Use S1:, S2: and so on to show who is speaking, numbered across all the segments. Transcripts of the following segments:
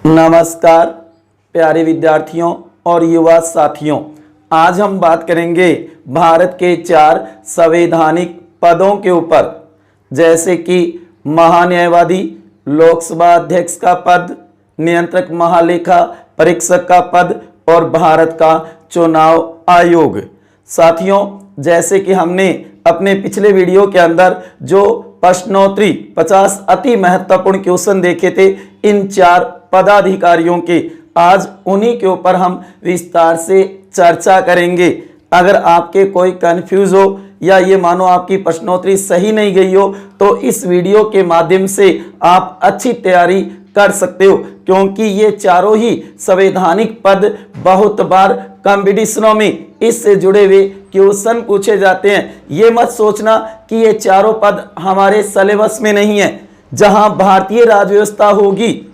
S1: नमस्कार प्यारे विद्यार्थियों और युवा साथियों, आज हम बात करेंगे भारत के 4 संवैधानिक पदों के ऊपर, जैसे कि महान्यायवादी, लोकसभा अध्यक्ष का पद, नियंत्रक महालेखा परीक्षक का पद और भारत का चुनाव आयोग। साथियों, जैसे कि हमने अपने पिछले वीडियो के अंदर जो प्रश्नोत्तरी 50 अति महत्वपूर्ण क्वेश्चन देखे थे इन 4 पदाधिकारियों के, आज उन्हीं के ऊपर हम विस्तार से चर्चा करेंगे। अगर आपके कोई कंफ्यूज हो या ये मानो आपकी प्रश्नोत्तरी सही नहीं गई हो तो इस वीडियो के माध्यम से आप अच्छी तैयारी कर सकते हो, क्योंकि ये चारों ही संवैधानिक पद बहुत बार कंपटीशनों में इससे जुड़े हुए क्वेश्चन पूछे जाते हैं। ये मत सोचना कि ये चारों पद हमारे सिलेबस में नहीं है। जहां भारतीय राज्य व्यवस्था होगी,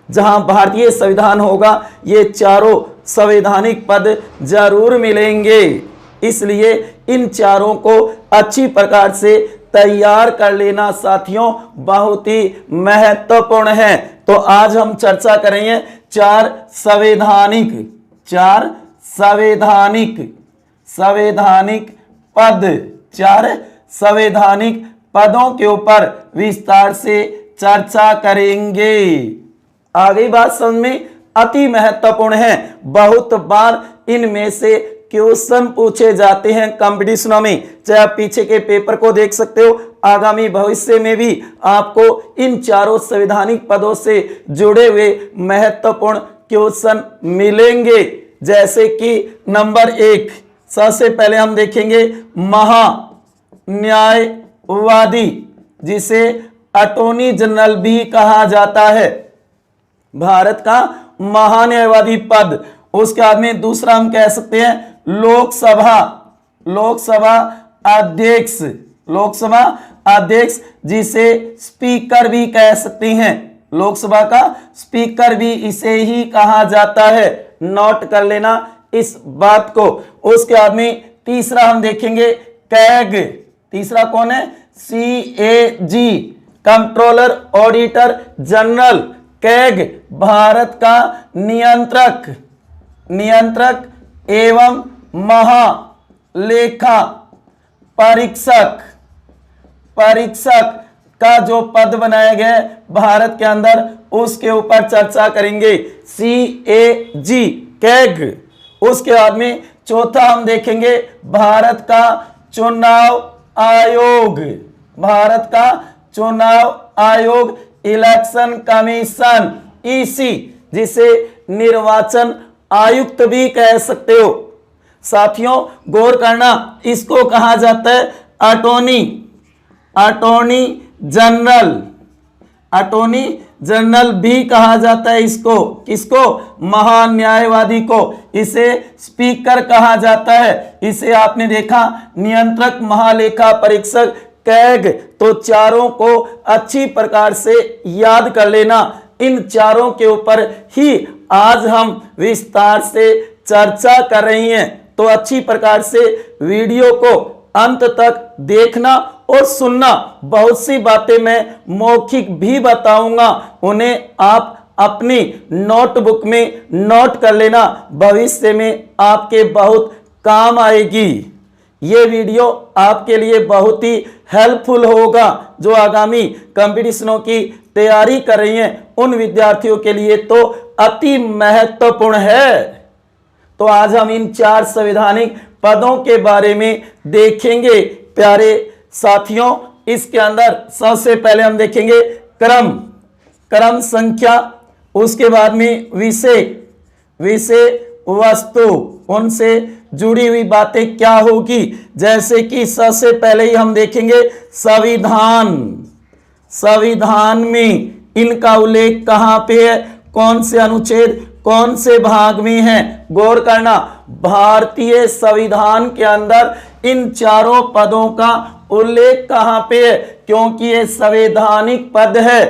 S1: जहां भारतीय संविधान होगा, ये चारों संवैधानिक पद जरूर मिलेंगे। इसलिए इन चारों को अच्छी प्रकार से तैयार कर लेना साथियों बहुत ही महत्वपूर्ण है। तो आज हम चर्चा करेंगे 4 संवैधानिक पद, 4 संवैधानिक पदों के ऊपर विस्तार से चर्चा करेंगे। आगे बात समझ में अति महत्वपूर्ण है। बहुत बार इनमें से क्वेश्चन पूछे जाते हैं कंपटीशनों में। चाहे आप पीछे के पेपर को देख सकते हो, आगामी भविष्य में भी आपको इन चारों संवैधानिक पदों से जुड़े हुए महत्वपूर्ण क्वेश्चन मिलेंगे। जैसे कि नंबर 1, सबसे पहले हम देखेंगे महान्यायवादी, जिसे अटॉर्नी जनरल भी कहा जाता है, भारत का महान्यायवादी पद। उसके बाद में दूसरा हम कह सकते हैं लोकसभा अध्यक्ष, जिसे स्पीकर भी कह सकते हैं। लोकसभा का स्पीकर भी इसे ही कहा जाता है, नोट कर लेना इस बात को। उसके बाद में तीसरा हम देखेंगे कैग। तीसरा कौन है? CAG, controller auditor general. CAG Bharat का नियंत्रक एवं महालेखा परीक्षक का जो पद बनाया गया है भारत के अंदर, उसके ऊपर चर्चा करेंगे। CAG, CAG. उसके बाद में चौथा हम देखेंगे भारत का चुनाव आयोग, इलेक्शन कमीशन, EC, जिसे निर्वाचन आयुक्त भी कह सकते हो। साथियों गौर करना, इसको कहा जाता है अटॉर्नी जनरल भी कहा जाता है इसको। किसको? महान्यायवादी को। इसे स्पीकर कहा जाता है। इसे आपने देखा नियंत्रक महालेखा परीक्षक, कैग। तो चारों को अच्छी प्रकार से याद कर लेना। इन चारों के ऊपर ही आज हम विस्तार से चर्चा कर रही हैं। तो अच्छी प्रकार से वीडियो को अंत तक देखना और सुनना। बहुत सी बातें मैं मौखिक भी बताऊंगा, उन्हें आप अपनी नोटबुक में नोट कर लेना, भविष्य में आपके बहुत काम आएगी। ये वीडियो आपके लिए बहुत ही हेल्पफुल होगा जो आगामी कंपटीशनों की तैयारी कर रही हैं, उन विद्यार्थियों के लिए तो अति महत्वपूर्ण है। तो आज हम इन 4 संवैधानिक पदों के बारे में देखेंगे प्यारे साथियों। इसके अंदर सबसे पहले हम देखेंगे क्रम संख्या, उसके बाद में विषय वस्तु, उनसे जुड़ी हुई बातें क्या होगी। जैसे कि सबसे पहले ही हम देखेंगे संविधान में इनका उल्लेख कहां पे है, कौन से अनुच्छेद कौन से भाग में है। गौर करना, भारतीय संविधान के अंदर इन चारों पदों का उल्लेख कहां पे है, क्योंकि ये संवैधानिक पद है।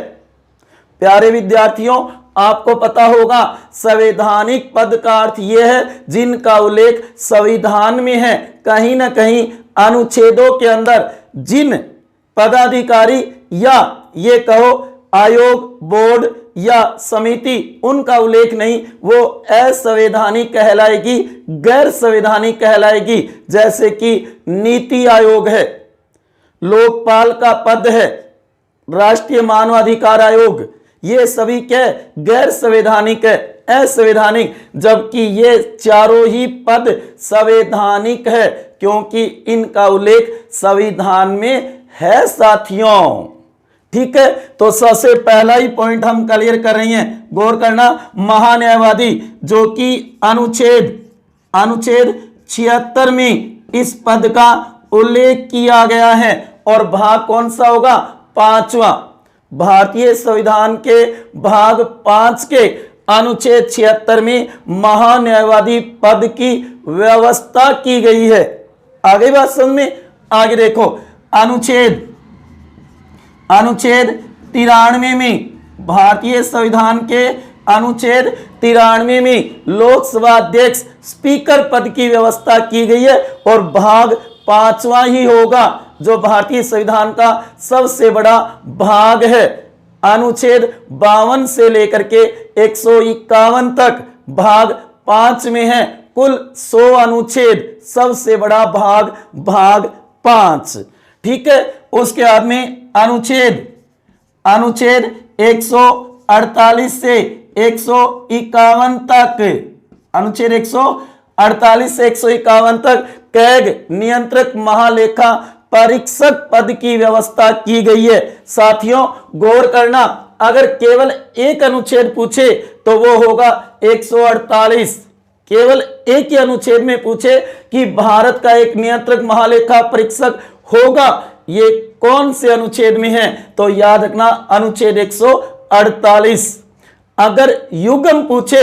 S1: प्यारे विद्यार्थियों आपको पता होगा संवैधानिक पद का अर्थ यह है जिनका उल्लेख संविधान में है, कहीं ना कहीं अनुच्छेदों के अंदर जिन पदाधिकारी या ये कहो आयोग, बोर्ड या समिति उनका उल्लेख नहीं, वो असंवैधानिक कहलाएगी, गैर संवैधानिक कहलाएगी। जैसे कि नीति आयोग है, लोकपाल का पद है, राष्ट्रीय मानवाधिकार आयोग, ये सभी क्या गैर संवैधानिक है, असंवैधानिक। जबकि ये चारों ही पद संवैधानिक है, क्योंकि इनका उल्लेख संविधान में है साथियों। ठीक है, तो सबसे पहला ही पॉइंट हम क्लियर कर रहे हैं, गौर करना। महान्यायवादी, जो कि अनुच्छेद 76 में इस पद का उल्लेख किया गया है, और भाग कौन सा होगा? 5वां। भारतीय संविधान के भाग 5 के अनुच्छेद 76 में महान्यायवादी पद की व्यवस्था की गई है। आगे बात समझ में, आगे देखो, अनुच्छेद 93 में, भारतीय संविधान के अनुच्छेद 93 में लोकसभा अध्यक्ष स्पीकर पद की व्यवस्था की गई है, और भाग 5वां ही होगा जो भारतीय संविधान का सबसे बड़ा भाग है। अनुच्छेद 52 से लेकर के 151 तक भाग 5 में है, कुल 100 अनुच्छेद, सबसे बड़ा भाग 5। ठीक है, उसके बाद में अनुच्छेद 148 से 151 तक, अनुच्छेद 148 से 151 तक कैग नियंत्रक महालेखा परीक्षक पद की व्यवस्था की गई है। साथियों गौर करना, अगर केवल एक अनुच्छेद पूछे तो वो होगा 148। केवल एक ही अनुच्छेद में पूछे कि भारत का एक नियंत्रक महालेखा परीक्षक होगा, ये कौन से अनुच्छेद में है? तो याद रखना अनुच्छेद 148। अगर युग्म पूछे,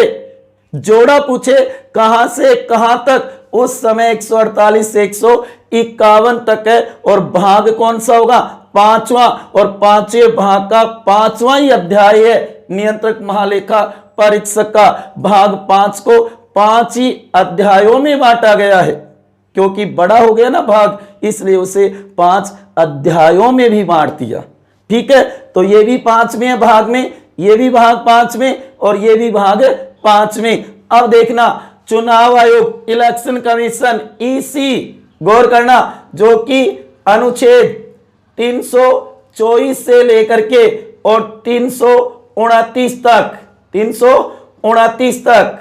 S1: जोड़ा पूछे, कहां से कहां तक, उस समय 148 से 151 तक है, और भाग कौन सा होगा? 5वां, और 5वें भाग का 5वां ही अध्याय है नियंत्रक महालेखा परीक्षक का। भाग 5 को 5 ही अध्यायों में बांटा गया है, क्योंकि बड़ा हो गया ना भाग, इसलिए उसे 5 अध्यायों में भी बांट दिया। ठीक है, तो ये भी 5 में है भाग में, ये भी भाग 5 में, और ये भी भाग 5 में। अब देखना, चुनाव आयोग, इलेक्शन कमीशन, ईसी, गौर करना, जो कि अनुच्छेद 324 से लेकर के और 329 तक,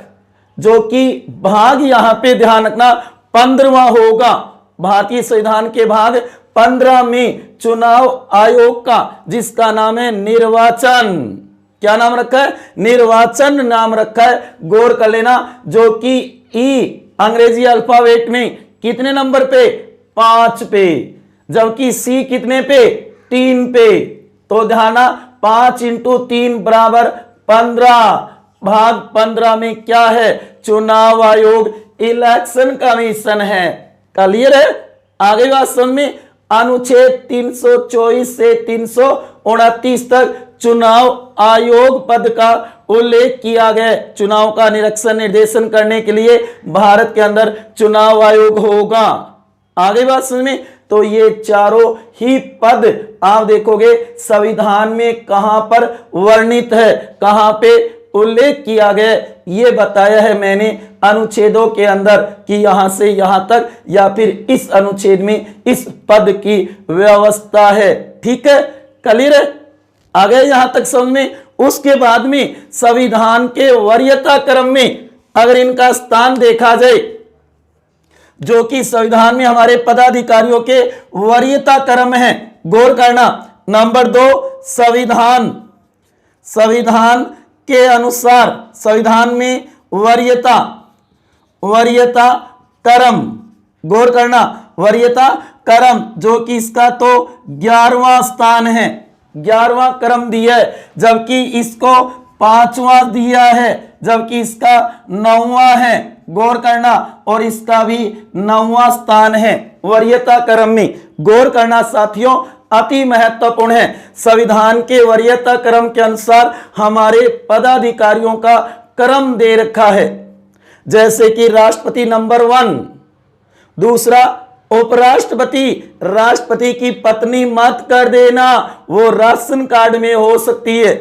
S1: जो कि भाग यहां पे ध्यान रखना 15वां होगा। भारतीय संविधान के भाग 15 में चुनाव आयोग का, जिसका नाम है निर्वाचन, क्या नाम रखा है? निर्वाचन नाम रखा है, गौर कर लेना, जो कि ई अंग्रेजी अल्फाबेट में कितने नंबर पे? 5 पे, जबकि सी कितने पे? 3 पे। तो ध्यान, 5 × 3 = 15। भाग 15 में क्या है? चुनाव आयोग, इलेक्शन कमीशन है। क्लियर है? आगे बात समझ में। अनुच्छेद 324 से 329 तक चुनाव आयोग पद का उल्लेख किया गया। चुनाव का निरीक्षण निर्देशन करने के लिए भारत के अंदर चुनाव आयोग होगा। आगे बात समझ में। तो ये चारों ही पद आप देखोगे संविधान में कहां पर वर्णित है, कहां पे उल्लेख किया गया, ये बताया है मैंने अनुच्छेदों के अंदर कि यहां से यहां तक, या फिर इस अनुच्छेद में इस पद की व्यवस्था है। ठीक है, क्लियर है? आगे यहां तक समझ में। उसके बाद में संविधान के वरीयता क्रम में अगर इनका स्थान देखा जाए, जो कि संविधान में हमारे पदाधिकारियों के वरीयता क्रम है, गौर करना। नंबर 2, संविधान के अनुसार संविधान में वरीयता क्रम, गौर करना, वरीयता क्रम, जो कि इसका तो 11वां स्थान है, 11वां क्रम दिया है, जबकि इसको 5वां दिया है, जबकि इसका 9वां है, गौर करना, और इसका भी 9वां स्थान है वरीयता क्रम में। गौर करना साथियों, अति महत्वपूर्ण है। संविधान के वरीयता क्रम के अनुसार हमारे पदाधिकारियों का क्रम दे रखा है, जैसे कि राष्ट्रपति नंबर 1, दूसरा उपराष्ट्रपति राष्ट्रपति की पत्नी मत कर देना, वो राशन कार्ड में हो सकती है।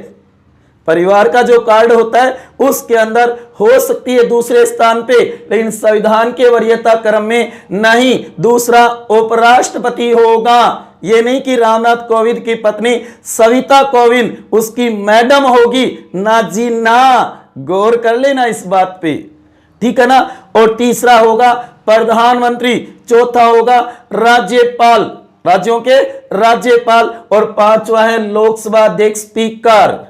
S1: परिवार का जो कार्ड होता है उसके अंदर हो सकती है दूसरे स्थान पे, लेकिन संविधान के वरीयता क्रम में नहीं, दूसरा उपराष्ट्रपति होगा। ये नहीं कि रामनाथ कोविंद की पत्नी सविता कोविंद उसकी मैडम होगी, ना जी ना, गौर कर लेना इस बात पे, ठीक है ना। और तीसरा होगा प्रधानमंत्री, चौथा होगा राज्यपाल, राज्यों के राज्यपाल, और पांचवा है लोकसभा अध्यक्ष स्पीकर।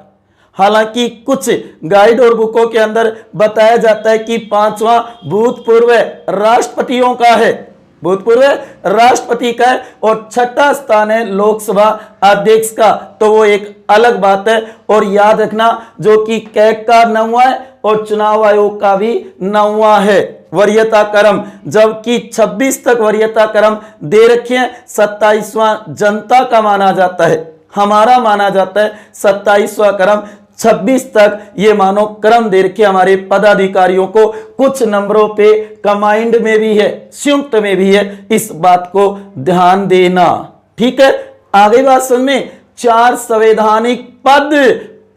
S1: हालांकि कुछ गाइड और बुकों के अंदर बताया जाता है कि पांचवा भूतपूर्व राष्ट्रपतियों का है, भूतपूर्व राष्ट्रपति का है, और छठा स्थान है लोकसभा अध्यक्ष का, तो वो एक अलग बात है। और याद रखना जो कि कैग का 9वां है और चुनाव आयोग का भी 9वां है वरीयता क्रम, जबकि 26 तक वरीयता क्रम दे रखे हैं। 27वां जनता का माना जाता है, हमारा माना जाता है 27वां क्रम, 26 तक ये मानो क्रम दे रखे हमारे पदाधिकारियों को। कुछ नंबरों पे कंबाइंड में भी है, संयुक्त में भी है, इस बात को ध्यान देना, ठीक है। आगे बात समझ में, 4 संवैधानिक पद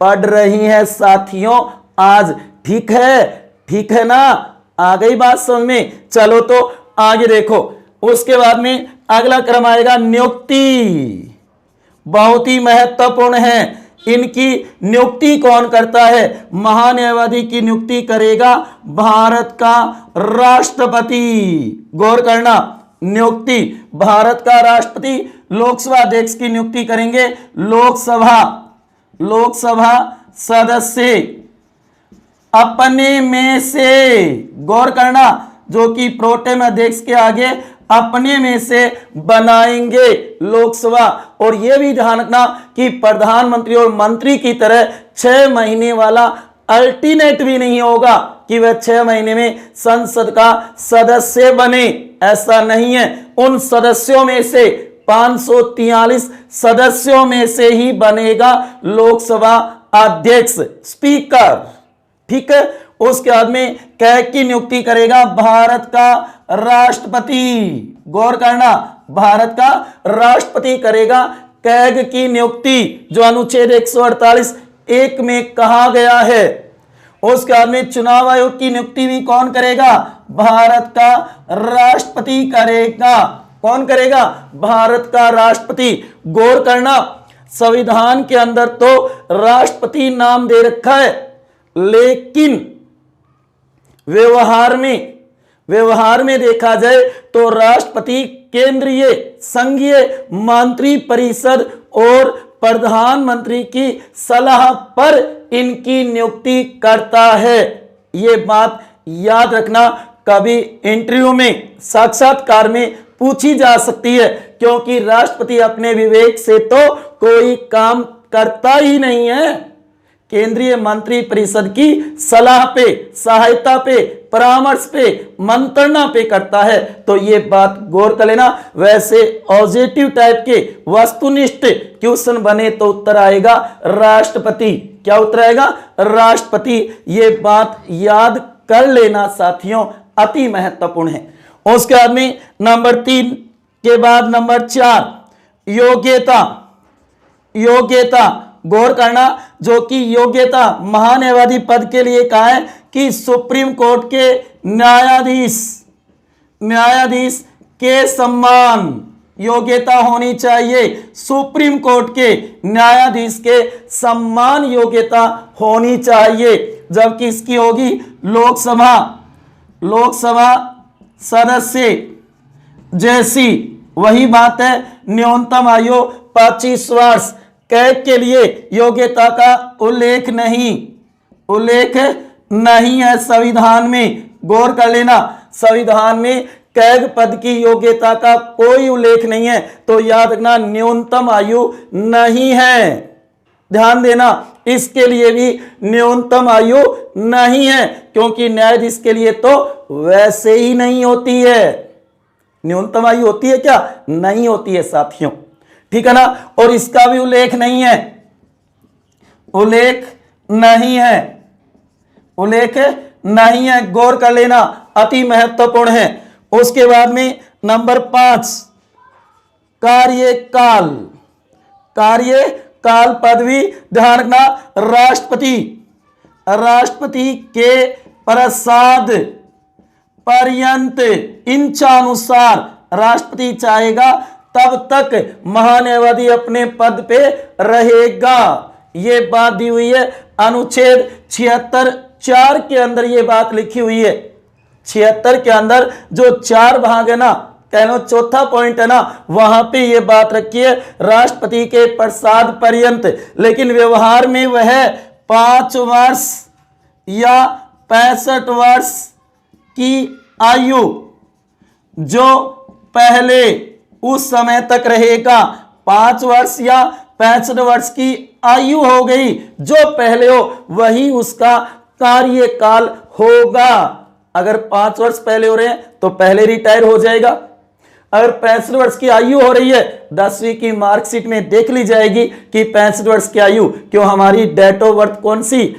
S1: पढ़ रही हैं साथियों आज, ठीक है ना। आ गई बात समझ में, चलो तो आगे देखो। उसके बाद में अगला क्रम आएगा नियुक्ति, बहुत ही महत्वपूर्ण है। इनकी नियुक्ति कौन करता है? महान्यायवादी की नियुक्ति करेगा भारत का राष्ट्रपति। गौर करना, नियुक्ति भारत का राष्ट्रपति। लोकसभा अध्यक्ष की नियुक्ति करेंगे लोकसभा सदस्य अपने में से। गौर करना, जो कि प्रोटेम अध्यक्ष के आगे अपने में से बनाएंगे लोकसभा। और यह भी ध्यान रखना कि प्रधानमंत्री और मंत्री की तरह 6 महीने वाला अल्टरनेट भी नहीं होगा कि वह 6 महीने में संसद का सदस्य बने, ऐसा नहीं है। उन सदस्यों में से 543 सदस्यों में से ही बनेगा लोकसभा अध्यक्ष, स्पीकर, ठीक है। उसके बाद में कैग की नियुक्ति करेगा भारत का राष्ट्रपति। गौर करना, भारत का राष्ट्रपति करेगा कैग की नियुक्ति, जो अनुच्छेद 148(1) में कहा गया है। उसके बाद में चुनाव आयोग की नियुक्ति भी कौन करेगा? भारत का राष्ट्रपति करेगा। कौन करेगा? भारत का राष्ट्रपति। गौर करना, संविधान के अंदर तो राष्ट्रपति नाम दे रखा है, लेकिन व्यवहार में देखा जाए तो राष्ट्रपति केंद्रीय संघीय मंत्री परिषद और प्रधानमंत्री की सलाह पर इनकी नियुक्ति करता है। ये बात याद रखना, कभी इंटरव्यू में, साक्षात्कार में पूछी जा सकती है, क्योंकि राष्ट्रपति अपने विवेक से तो कोई काम करता ही नहीं है। केंद्रीय मंत्री परिषद की सलाह पे, सहायता पे, परामर्श पे, मंत्रणा पे करता है। तो ये बात गौर कर लेना। वैसे ऑब्जेक्टिव टाइप के वस्तुनिष्ठ क्वेश्चन बने तो उत्तर आएगा राष्ट्रपति। क्या उत्तर आएगा? राष्ट्रपति। ये बात याद कर लेना साथियों, अति महत्वपूर्ण है। उसके बाद में नंबर 3 के बाद नंबर 4 योग्यता। गौर करना, जो कि योग्यता महान्यायवादी पद के लिए कहा है कि सुप्रीम कोर्ट के न्यायाधीश के सम्मान योग्यता होनी चाहिए। सुप्रीम कोर्ट के न्यायाधीश के सम्मान योग्यता होनी चाहिए, जबकि इसकी होगी लोकसभा सदस्य जैसी। वही बात है, न्यूनतम आयु 25 वर्ष। कैग के लिए योग्यता का उल्लेख नहीं है संविधान में। गौर कर लेना, संविधान में कैग पद की योग्यता का कोई उल्लेख नहीं है, तो याद रखना न्यूनतम आयु नहीं है। ध्यान देना, इसके लिए भी न्यूनतम आयु नहीं है, क्योंकि न्यायाधीश के लिए तो वैसे ही नहीं होती है। न्यूनतम आयु होती है क्या? नहीं होती है साथियों, ठीक है ना। और इसका भी उल्लेख नहीं है। गौर कर लेना, अति महत्वपूर्ण है। उसके बाद में नंबर 5 कार्यकाल। कार्यकाल पदवी ध्यान रखना, राष्ट्रपति के प्रसाद पर्यंत इच्छानुसार राष्ट्रपति चाहेगा तब तक महान्यायवादी अपने पद पे रहेगा। ये बात दी हुई है अनुच्छेद 76(4) के अंदर, ये बात लिखी हुई है। 76 के अंदर जो 4 भाग है ना, कह लो चौथा पॉइंट है ना, वहां पे ये बात रखी है राष्ट्रपति के प्रसाद पर्यंत। लेकिन व्यवहार में वह 5 वर्ष या 65 वर्ष की आयु जो पहले उस समय तक रहेगा। 5 वर्ष या 65 वर्ष की आयु हो गई, जो पहले हो वही उसका कार्यकाल होगा। अगर 5 वर्ष पहले हो रहे हैं तो पहले रिटायर हो जाएगा। अगर 65 वर्ष की आयु हो रही है, 10वीं की मार्कशीट में देख ली जाएगी कि 65 वर्ष की आयु, क्यों हमारी डेट ऑफ बर्थ कौन सी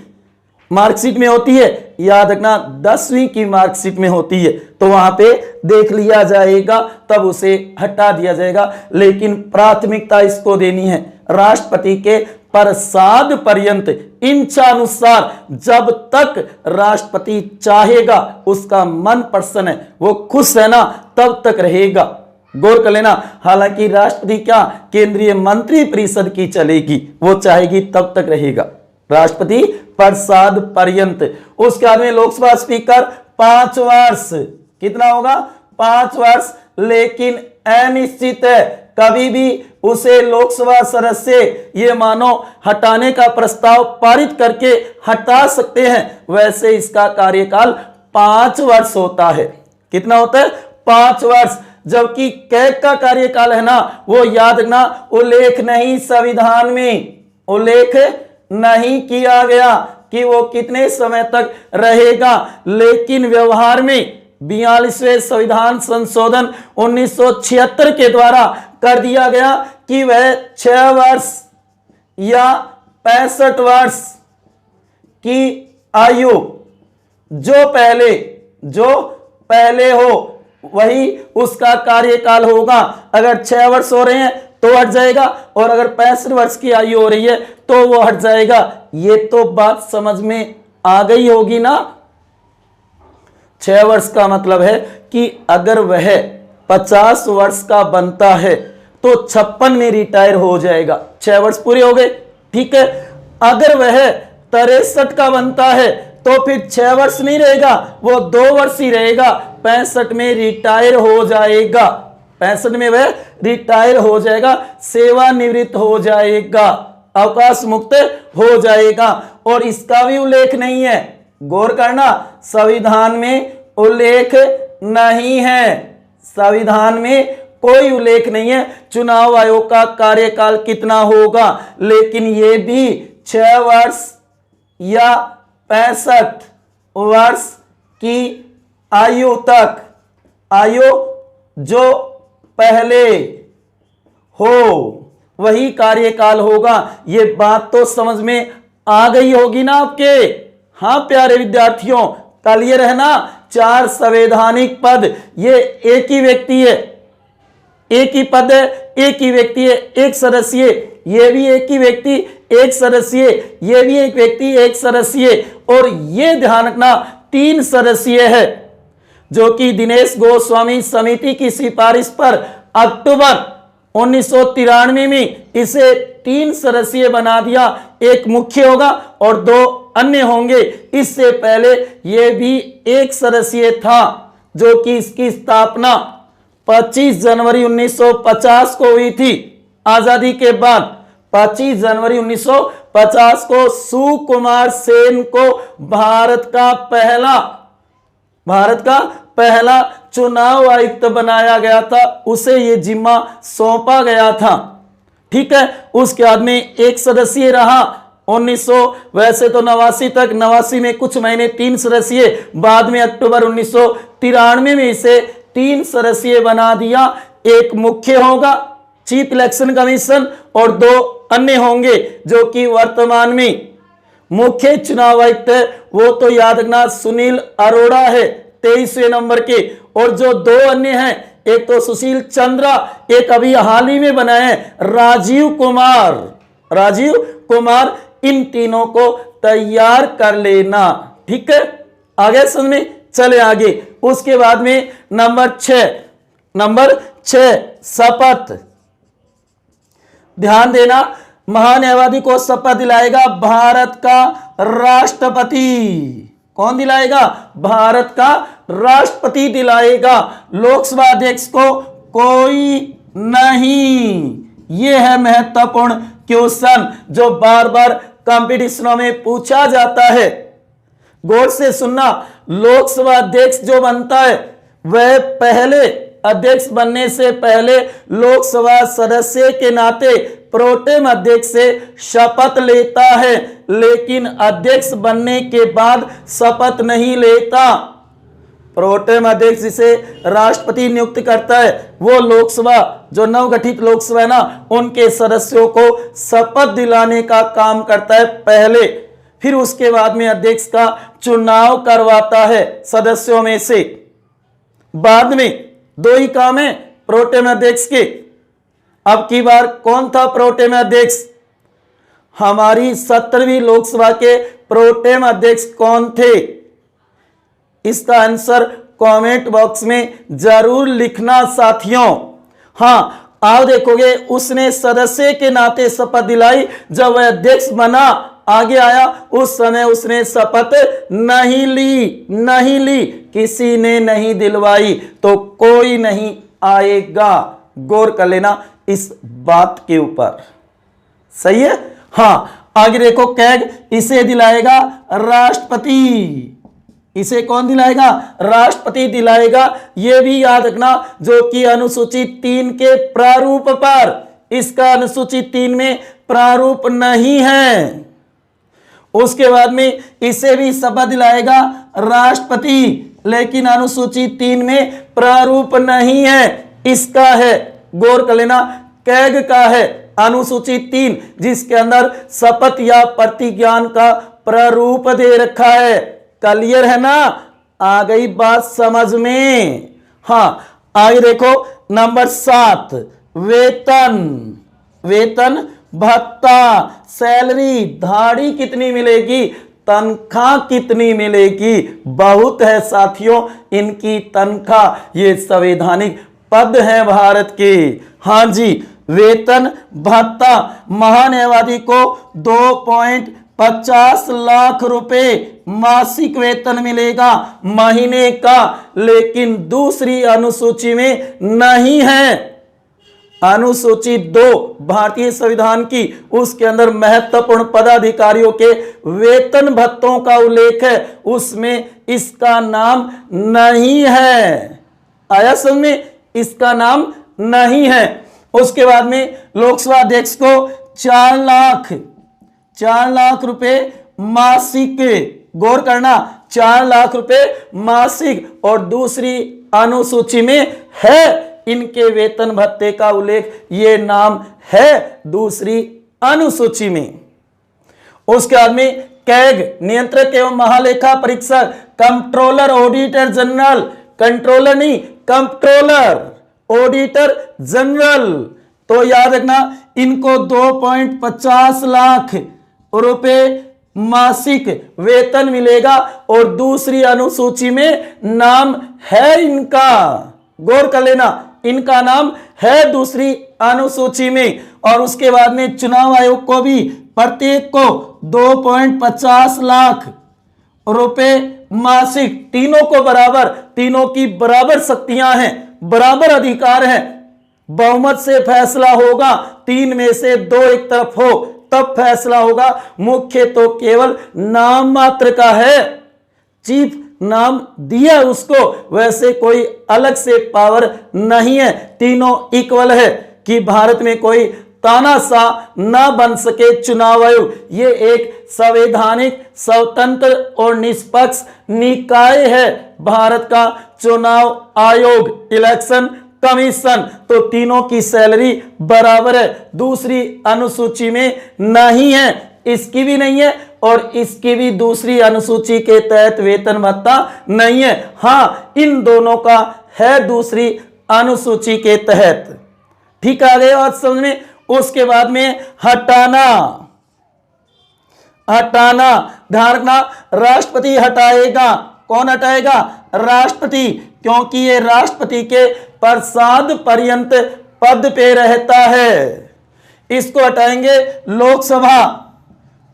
S1: मार्कशीट में होती है, याद रखना 10वीं की मार्कशीट में होती है, तो वहां पे देख लिया जाएगा, तब उसे हटा दिया जाएगा। लेकिन प्राथमिकता इसको देनी है राष्ट्रपति के प्रसाद पर्यंत इच्छानुसार, जब तक राष्ट्रपति चाहेगा, उसका मन प्रसन्न है, वो खुश है ना, तब तक रहेगा। गौर कर लेना। हालांकि राष्ट्रपति क्या केंद्रीय मंत्री परिषद की चलेगी, वो चाहेगी तब तक रहेगा, राष्ट्रपति प्रसाद पर्यंत। उसके बाद में लोकसभा स्पीकर 5 वर्ष, कितना होगा 5 वर्ष, लेकिन अनिश्चित है, कभी भी उसे लोकसभा सदस्य ये मानो हटाने का प्रस्ताव पारित करके हटा सकते हैं। वैसे इसका कार्यकाल 5 वर्ष होता है। कितना होता है 5 वर्ष। जबकि कैग का कार्यकाल है ना, वो याद रखना उल्लेख नहीं, संविधान में उल्लेख नहीं किया गया कि वो कितने समय तक रहेगा। लेकिन व्यवहार में 42वें संविधान संशोधन 1976 के द्वारा कर दिया गया कि वह 6 वर्ष या 65 वर्ष की आयु जो पहले हो वही उसका कार्यकाल होगा। अगर 6 वर्ष हो रहे हैं तो हट जाएगा, और अगर 65 वर्ष की आयु हो रही है तो वो हट जाएगा। ये तो बात समझ में आ गई होगी ना। 6 वर्ष का मतलब है कि अगर वह 50 वर्ष का बनता है तो 56 में रिटायर हो जाएगा। 6 वर्ष पूरे हो गए, ठीक है। अगर वह 63 का बनता है तो फिर 6 वर्ष नहीं रहेगा, वो 2 वर्ष ही रहेगा, 65 में रिटायर हो जाएगा। 65 में वह रिटायर हो जाएगा, सेवानिवृत्त हो जाएगा, अवकाश मुक्त हो जाएगा। और इसका भी उल्लेख नहीं है, गौर करना, संविधान में उल्लेख नहीं है, संविधान में कोई उल्लेख नहीं है चुनाव आयोग का कार्यकाल कितना होगा। लेकिन यह भी 6 वर्ष या 65 वर्ष की आयु तक, आयु जो पहले हो वही कार्यकाल होगा। ये बात तो समझ में आ गई होगी ना आपके। हाँ प्यारे विद्यार्थियों, क्लियर है ना। 4 संवैधानिक पद, ये एक ही व्यक्ति है, एक ही पद है, एक ही व्यक्ति है, एक सदस्य, ये भी एक ही व्यक्ति एक सदस्य, ये भी एक व्यक्ति एक सदस्य, और ये ध्यान रखना 3 सदस्य है, जो कि दिनेश गोस्वामी समिति की सिफारिश पर अक्टूबर 1993 में इसे 3 सदस्यीय बना दिया। एक मुख्य होगा और 2 अन्य होंगे। इससे पहले यह भी 1 सदस्यीय था, जो कि इसकी स्थापना 25 जनवरी 1950 को हुई थी। आजादी के बाद 25 जनवरी 1950 को सुकुमार सेन को भारत का पहला चुनाव आयुक्त बनाया गया था, उसे यह जिम्मा सौंपा गया था, ठीक है। उसके बाद में 1 सदस्यीय रहा 1900 वैसे तो 89 तक, 89 में कुछ महीने 3 सदस्यीय, बाद में अक्टूबर 1993 में इसे 3 सदस्यीय बना दिया। एक मुख्य होगा चीफ इलेक्शन कमीशन और 2 अन्य होंगे, जो कि वर्तमान में मुख्य चुनाव आयुक्त है, वो तो याद रखना सुनील अरोड़ा है 23वें नंबर के, और जो 2 अन्य हैं, एक तो सुशील चंद्रा, एक अभी हाल ही में बनाए राजीव कुमार। राजीव कुमार, इन तीनों को तैयार कर लेना। ठीक है, आगे समझ में, चले आगे। उसके बाद में नंबर 6 शपथ। ध्यान देना, महान्यायवादी को शपथ दिलाएगा भारत का राष्ट्रपति। कौन दिलाएगा? भारत का राष्ट्रपति दिलाएगा, लोकसभा अध्यक्ष को कोई नहीं। यह है महत्वपूर्ण क्वेश्चन जो बार बार कंपटीशनों में पूछा जाता है। गौर से सुनना, लोकसभा अध्यक्ष जो बनता है वह पहले अध्यक्ष बनने से पहले लोकसभा सदस्य के नाते प्रोटेम अध्यक्ष से शपथ लेता है, लेकिन अध्यक्ष बनने के बाद शपथ नहीं लेता। प्रोटेम अध्यक्ष जिसे राष्ट्रपति नियुक्त करता है, वो लोकसभा जो नवगठित लोकसभा है ना, उनके सदस्यों को शपथ दिलाने का काम करता है पहले, फिर उसके बाद में अध्यक्ष का चुनाव करवाता है सदस्यों में से। बाद में दो ही काम है प्रोटेम अध्यक्ष के। अब की बार कौन था प्रोटेम अध्यक्ष? हमारी 17वीं लोकसभा के प्रोटेम अध्यक्ष कौन थे? इसका आंसर कमेंट बॉक्स में जरूर लिखना साथियों। हाँ, आप देखोगे उसने सदस्य के नाते शपथ दिलाई, जब वह अध्यक्ष बना आगे आया उस समय उसने शपथ नहीं ली, किसी ने नहीं दिलवाई, तो कोई नहीं आएगा। गौर कर लेना इस बात के ऊपर, सही है। हाँ, आगे देखो, कैग इसे दिलाएगा राष्ट्रपति। इसे कौन दिलाएगा? राष्ट्रपति दिलाएगा। यह भी याद रखना, जो कि अनुसूची 3 के प्रारूप पर, इसका अनुसूची 3 में प्रारूप नहीं है। उसके बाद में इसे भी शपथ दिलाएगा राष्ट्रपति, लेकिन अनुसूची 3 में प्रारूप नहीं है, इसका है। गौर कर लेना, कैग का है अनुसूची 3, जिसके अंदर शपथ या प्रतिज्ञान का प्रारूप दे रखा है। क्लियर है ना? आ गई बात समझ में? हाँ, आगे देखो नंबर 7 वेतन भत्ता, सैलरी, दाढ़ी कितनी मिलेगी, तनख्वाह कितनी मिलेगी। बहुत है साथियों इनकी तनख्वाह, ये संवैधानिक पद है भारत के। हाँ जी, वेतन भत्ता महान्यायवादी को 2.50 लाख रुपए मासिक वेतन मिलेगा महीने का, लेकिन दूसरी अनुसूची में नहीं है। अनुसूची 2 भारतीय संविधान की, उसके अंदर महत्वपूर्ण पदाधिकारियों के वेतन भत्तों का उल्लेख है, उसमें इसका नाम नहीं है। आया समझ में? इसका नाम नहीं है। उसके बाद में लोकसभा अध्यक्ष को 4 लाख रुपए मासिक, गौर करना, 4 लाख रुपए मासिक, और दूसरी अनुसूची में है इनके वेतन भत्ते का उल्लेख, ये नाम है दूसरी अनुसूची में। उसके बाद में कैग नियंत्रक एवं महालेखा परीक्षक, कंट्रोलर, ऑडिटर जनरल, कंट्रोलर नहीं कंट्रोलर, ऑडिटर जनरल, तो याद रखना इनको 2.50 लाख रुपए मासिक वेतन मिलेगा, और दूसरी अनुसूची में नाम है इनका। गौर कर लेना, इनका नाम है दूसरी अनुसूची में। और उसके बाद में चुनाव आयोग को भी प्रत्येक को 2.50 लाख रुपए मासिक, तीनों को बराबर, तीनों की बराबर शक्तियां हैं, बराबर अधिकार हैं। बहुमत से फैसला होगा, 3 में से 2 एक तरफ हो तब फैसला होगा। मुख्य तो केवल नाम मात्र का है, चीफ नाम दिया उसको, वैसे कोई अलग से पावर नहीं है। तीनों इक्वल है कि भारत में कोई तानाशाह ना बन सके चुनाव आयोग। ये एक संवैधानिक, स्वतंत्र और निष्पक्ष निकाय है भारत का चुनाव आयोग, इलेक्शन कमीशन। तो तीनों की सैलरी बराबर है, दूसरी अनुसूची में नहीं है, इसकी भी नहीं है और इसकी भी दूसरी अनुसूची के तहत वेतन भत्ता नहीं है। हाँ, इन दोनों का है दूसरी अनुसूची के तहत। ठीक आ गए बात समझ में। उसके बाद में हटाना, हटाना ध्यान रखना, राष्ट्रपति हटाएगा। कौन हटाएगा? राष्ट्रपति, क्योंकि ये राष्ट्रपति के प्रसाद पर्यंत पद पे रहता है। इसको हटाएंगे। लोकसभा,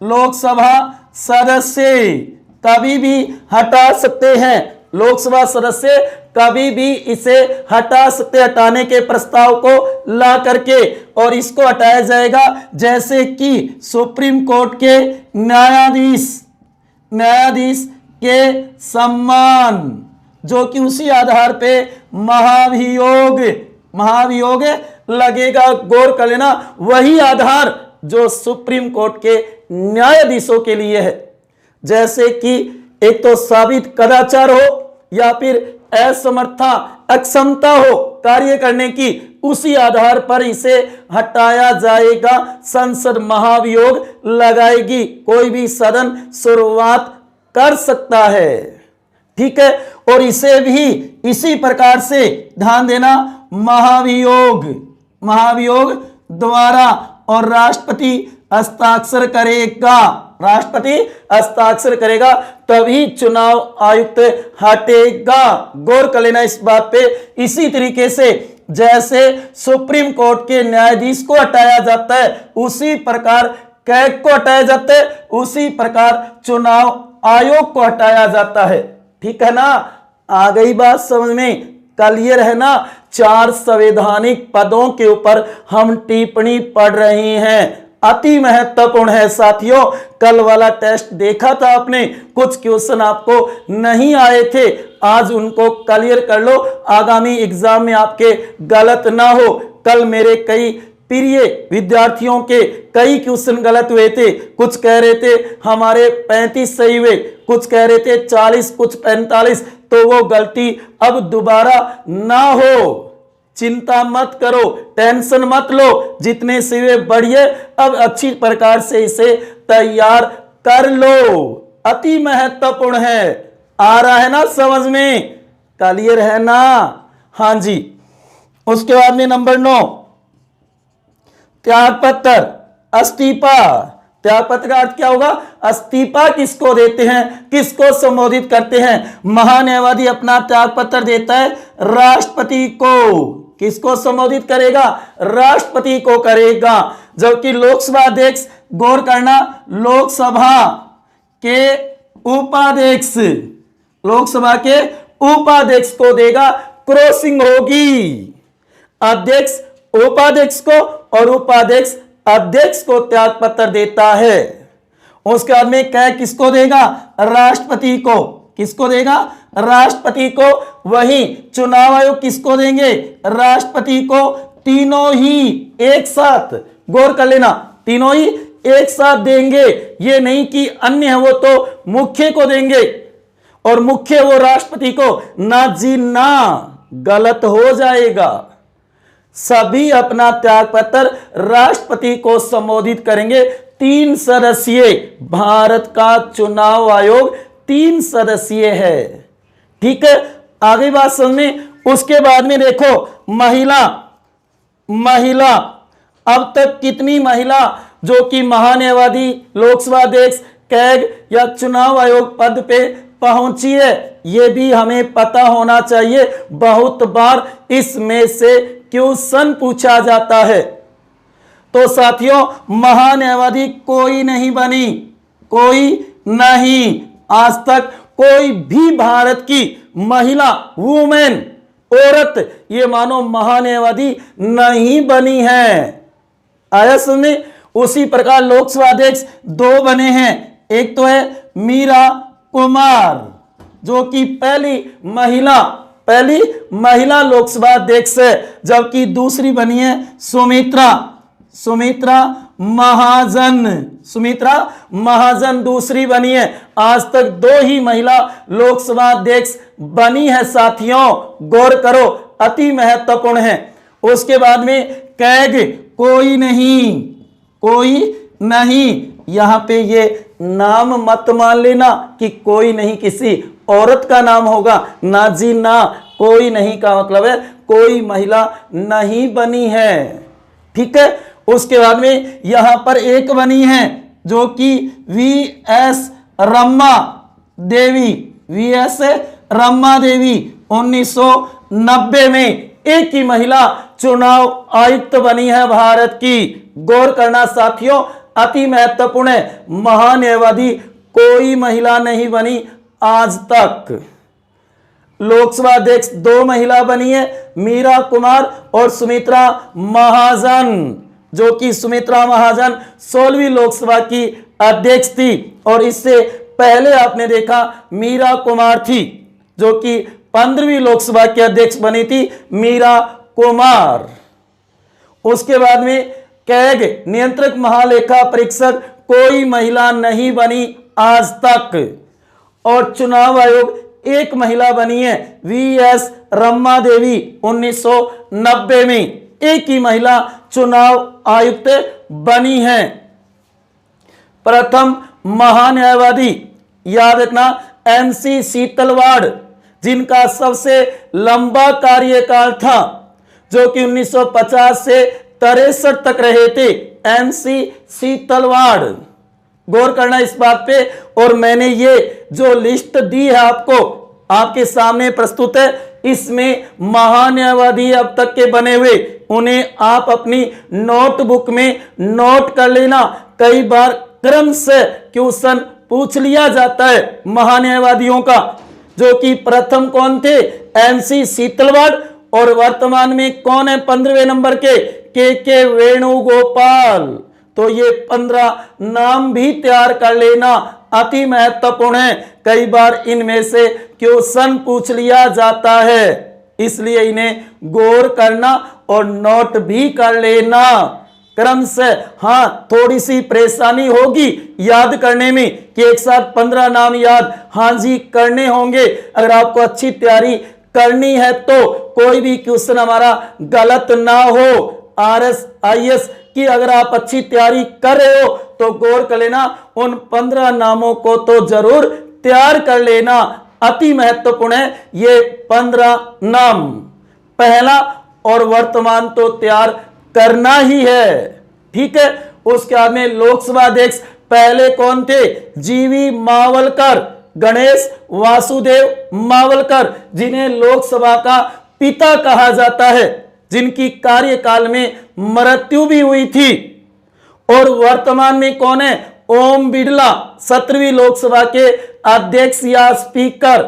S1: लोकसभा सदस्य कभी भी हटा सकते हैं। लोकसभा सदस्य कभी भी इसे हटा सकते, हटाने के प्रस्ताव को ला करके, और इसको हटाया जाएगा जैसे कि सुप्रीम कोर्ट के न्यायाधीश, न्यायाधीश के सम्मान, जो कि उसी आधार पे महाभियोग, महाभियोग लगेगा। गौर कर लेना, वही आधार जो सुप्रीम कोर्ट के न्यायाधीशों के लिए है। जैसे कि एक तो साबित कदाचार हो या फिर असमर्था, अक्षमता हो कार्य करने की, उसी आधार पर इसे हटाया जाएगा। संसद महाभियोग लगाएगी। कोई भी सदन शुरुआत कर सकता है। ठीक है। और इसे भी इसी प्रकार से ध्यान देना, महाभियोग, महाभियोग द्वारा, और राष्ट्रपति हस्ताक्षर करेगा, राष्ट्रपति हस्ताक्षर करेगा, तभी चुनाव आयुक्त हटेगा। गौर कर लेना इस बात पे। इसी तरीके से जैसे सुप्रीम कोर्ट के न्यायाधीश को हटाया जाता है, उसी प्रकार कैग को हटाया जाता है, उसी प्रकार चुनाव आयोग को हटाया जाता है। ठीक है ना? आ गई बात समझ में? क्लियर है ना? 4 संवैधानिक पदों के ऊपर हम टिप्पणी पढ़ रहे हैं। अति महत्वपूर्ण है साथियों। कल वाला टेस्ट देखा था आपने, कुछ क्वेश्चन आपको नहीं आए थे, आज उनको क्लियर कर लो, आगामी एग्जाम में आपके गलत ना हो। कल मेरे कई प्रिय विद्यार्थियों के कई क्वेश्चन गलत हुए थे। कुछ कह रहे थे हमारे 35 सही हुए, कुछ कह रहे थे 40, कुछ 45। तो वो गलती अब दोबारा ना हो। चिंता मत करो, टेंशन मत लो, जितने से वे बढ़िए, अब अच्छी प्रकार से इसे तैयार कर लो। अति महत्वपूर्ण है। आ रहा है ना समझ में? क्लियर है ना? हाँ जी। उसके बाद में नंबर 9, त्यागपत्र, अस्तीफा। त्यागपत्र का अर्थ क्या होगा? अस्तीफा किसको देते हैं, किसको संबोधित करते हैं? महान्यायवादी अपना त्यागपत्र देता है राष्ट्रपति को। किसको संबोधित करेगा? राष्ट्रपति को करेगा। जबकि लोकसभा अध्यक्ष, गौर करना, लोकसभा के उपाध्यक्ष, लोकसभा के उपाध्यक्ष को देगा। क्रॉसिंग होगी। अध्यक्ष उपाध्यक्ष को और उपाध्यक्ष अध्यक्ष को त्यागपत्र देता है। उसके बाद में क्या किसको देगा? राष्ट्रपति को। किसको देगा? राष्ट्रपति को। वही चुनाव आयोग किसको देंगे? राष्ट्रपति को। तीनों ही एक साथ, गौर कर लेना, तीनों ही एक साथ देंगे। ये नहीं कि अन्य है वो तो मुख्य को देंगे और मुख्य वो राष्ट्रपति को। ना जी ना, गलत हो जाएगा। सभी अपना त्यागपत्र राष्ट्रपति को संबोधित करेंगे। 3 सदस्यीय भारत का चुनाव आयोग 3 सदस्यीय है। ठीक है, आगे बात समझ। उसके बाद में देखो महिला, महिला अब तक कितनी महिला जो कि महान्यायवादी, लोकसभा अध्यक्ष, कैग या चुनाव आयोग पद पे पहुंची है, ये भी हमें पता होना चाहिए। बहुत बार इसमें से क्वेश्चन पूछा जाता है। तो साथियों, महान्यायवादी कोई नहीं बनी, कोई नहीं। आज तक कोई भी भारत की महिला, वुमेन, औरत, ये मानो महान्यायवादी नहीं बनी है। आया समझ? उसी प्रकार लोकसभा अध्यक्ष 2 बने हैं। एक तो है मीरा कुमार, जो कि पहली महिला लोकसभा अध्यक्ष है, जबकि दूसरी बनी है सुमित्रा महाजन दूसरी बनी है। आज तक 2 ही महिला लोकसभा अध्यक्ष बनी है साथियों, गौर करो, अति महत्वपूर्ण है। उसके बाद में कैग कोई नहीं, यहां पे ये नाम मत मान लेना कि कोई नहीं किसी औरत का नाम होगा। ना जी ना, कोई नहीं का मतलब है कोई महिला नहीं बनी है। ठीक है, उसके बाद में यहां पर एक बनी है जो कि वीएस रमा देवी। वीएस रमा देवी 1990 में एक ही महिला चुनाव आयुक्त बनी है भारत की। गौर करना साथियों, अति महत्वपूर्ण है, महान्यायवादी कोई महिला नहीं बनी आज तक। लोकसभा अध्यक्ष 2 महिला बनी है, मीरा कुमार और सुमित्रा महाजन, जो कि सुमित्रा महाजन 16वीं लोकसभा की अध्यक्ष थी और इससे पहले आपने देखा मीरा कुमार थी जो कि 15वीं लोकसभा की अध्यक्ष बनी थी, मीरा कुमार। उसके बाद में कैग नियंत्रक महालेखा परीक्षक कोई महिला नहीं बनी आज तक। और चुनाव आयोग एक महिला बनी है, वीएस रमा देवी 1990 में एक ही महिला चुनाव आयुक्त बनी है। प्रथम महान्यायवादी याद रखना एमसी सीतलवाड़, जिनका सबसे लंबा कार्यकाल था, जो कि 1950 से 63 तक रहे थे, एमसी सीतलवाड़। गौर करना इस बात पे। और मैंने ये जो लिस्ट दी है आपको, आपके सामने प्रस्तुत है, इसमें महान्यायवादी अब तक के बने हुए, उन्हें आप अपनी नोटबुक में नोट कर लेना। कई बार क्रम से क्वेश्चन पूछ लिया जाता है महान्यायवादियों का, जो कि प्रथम कौन थे, एमसी सीतलवाड़, और वर्तमान में कौन है 15वें नंबर के वेणुगोपाल। तो ये 15 नाम भी तैयार कर लेना, अति महत्वपूर्ण है। कई बार इनमें से क्वेश्चन पूछ लिया जाता है, इसलिए इन्हें गौर करना और नोट भी कर लेना क्रम से। हाँ, थोड़ी सी परेशानी होगी याद करने में कि एक साथ 15 नाम याद हाँ जी करने होंगे। अगर आपको अच्छी तैयारी करनी है तो कोई भी क्वेश्चन हमारा गलत ना हो। आरएस आईएएस की अगर आप अच्छी तैयारी कर रहे हो तो गौर कर लेना, उन 15 नामों को तो जरूर तैयार कर लेना, अति महत्वपूर्ण है ये 15 नाम। पहला और वर्तमान तो तैयार करना ही है। ठीक है, उसके बाद में लोकसभा अध्यक्ष पहले कौन थे, जीवी मावलकर, गणेश वासुदेव मावलकर, जिन्हें लोकसभा का पिता कहा जाता है, जिनकी कार्यकाल में मृत्यु भी हुई थी। और वर्तमान में कौन है, ओम बिड़ला, 17वीं लोकसभा के अध्यक्ष या स्पीकर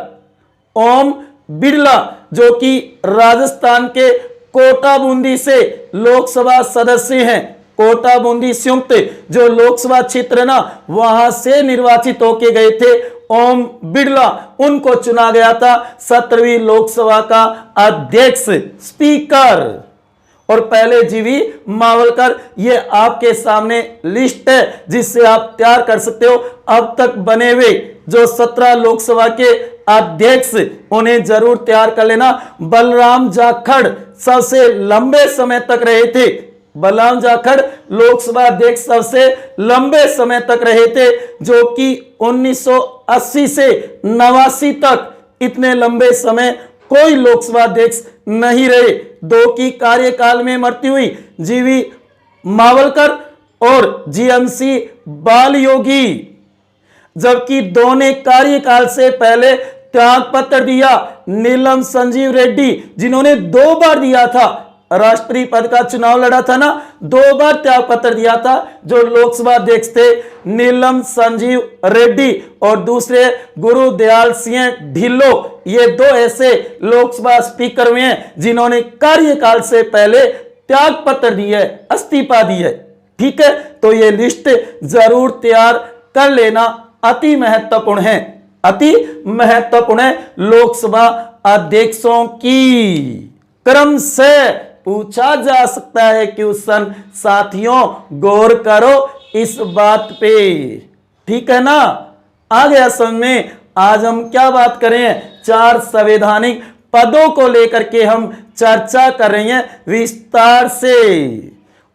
S1: ओम बिड़ला, जो कि राजस्थान के कोटा बूंदी से लोकसभा सदस्य हैं। कोटा बूंदी संयुक्त जो लोकसभा क्षेत्र ना, वहां से निर्वाचित होके गए थे ओम बिड़ला, उनको चुना गया था 17वीं लोकसभा का अध्यक्ष स्पीकर। और पहले जीवी मावलकर, ये आपके सामने लिस्ट है जिससे आप तैयार कर सकते हो। अब तक बने हुए जो 17 लोकसभा के अध्यक्ष, उन्हें जरूर तैयार कर लेना। बलराम जाखड़ सबसे लंबे समय तक रहे थे, बलराम जाखड़ लोकसभा अध्यक्ष सबसे लंबे समय तक रहे थे, जो कि 1980 से 89 तक, इतने लंबे समय कोई लोकसभा अध्यक्ष नहीं रहे। 2 की कार्यकाल में मृत्यु हुई, जीवी मावलकर और जीएमसी बालयोगी, जबकि 2 ने कार्यकाल से पहले त्याग पत्र दिया। नीलम संजीव रेड्डी, जिन्होंने 2 बार दिया था, राष्ट्रपति पद का चुनाव लड़ा था ना, 2 बार त्याग पत्र दिया था, जो लोकसभा अध्यक्ष थे नीलम संजीव रेड्डी, और दूसरे गुरुदयाल सिंह ढिल्लो। ये 2 ऐसे लोकसभा स्पीकर हुए हैं जिन्होंने कार्यकाल से पहले त्याग पत्र दिए, इस्तीफा दिए। ठीक है, तो ये लिस्ट जरूर तैयार कर लेना, अति महत्वपूर्ण है, अति महत्वपूर्ण है। लोकसभा अध्यक्षों की क्रम से पूछा जा सकता है क्वेश्चन, साथियों गौर करो इस बात पे। ठीक है ना, आ गया समझ में। आज हम क्या बात करें, 4 संवैधानिक पदों को लेकर के हम चर्चा कर रहे हैं विस्तार से।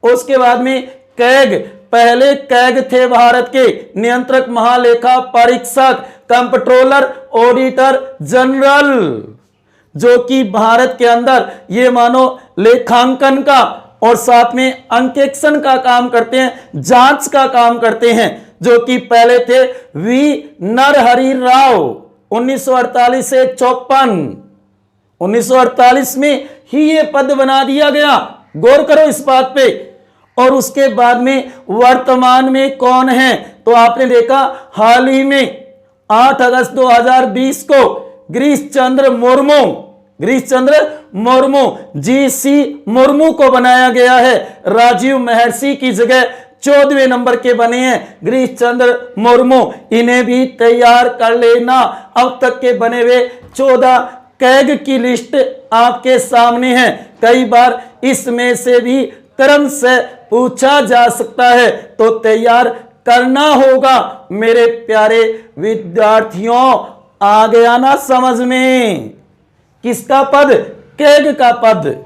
S1: उसके बाद में कैग, पहले कैग थे भारत के नियंत्रक महालेखा परीक्षक, कंप्ट्रोलर, ऑडिटर जनरल, जो कि भारत के अंदर ये मानो लेखांकन का और साथ में अंकेक्षण का काम करते हैं, जांच का काम करते हैं, जो कि पहले थे वी नरहरि राव 1948 से 54। 1948 में ही ये पद बना दिया गया, गौर करो इस बात पे। और उसके बाद में वर्तमान में कौन है, तो आपने देखा हाल ही में 8 अगस्त 2020 को गिरीश चंद्र मुर्मू जीसी मुर्मू को बनाया गया है। राजीव महर्षि की जगह 14वें नंबर के बने हैं गिरीश चंद्र मुर्मू। इन्हें भी तैयार कर लेना। अब तक के बने हुए 14 कैग की लिस्ट आपके सामने है। कई बार इसमें से भी क्रम से पूछा जा सकता है, तो तैयार करना होगा मेरे प्यारे विद्यार्थियों। आ गया ना समझ में? किसका पद? कैग का पद।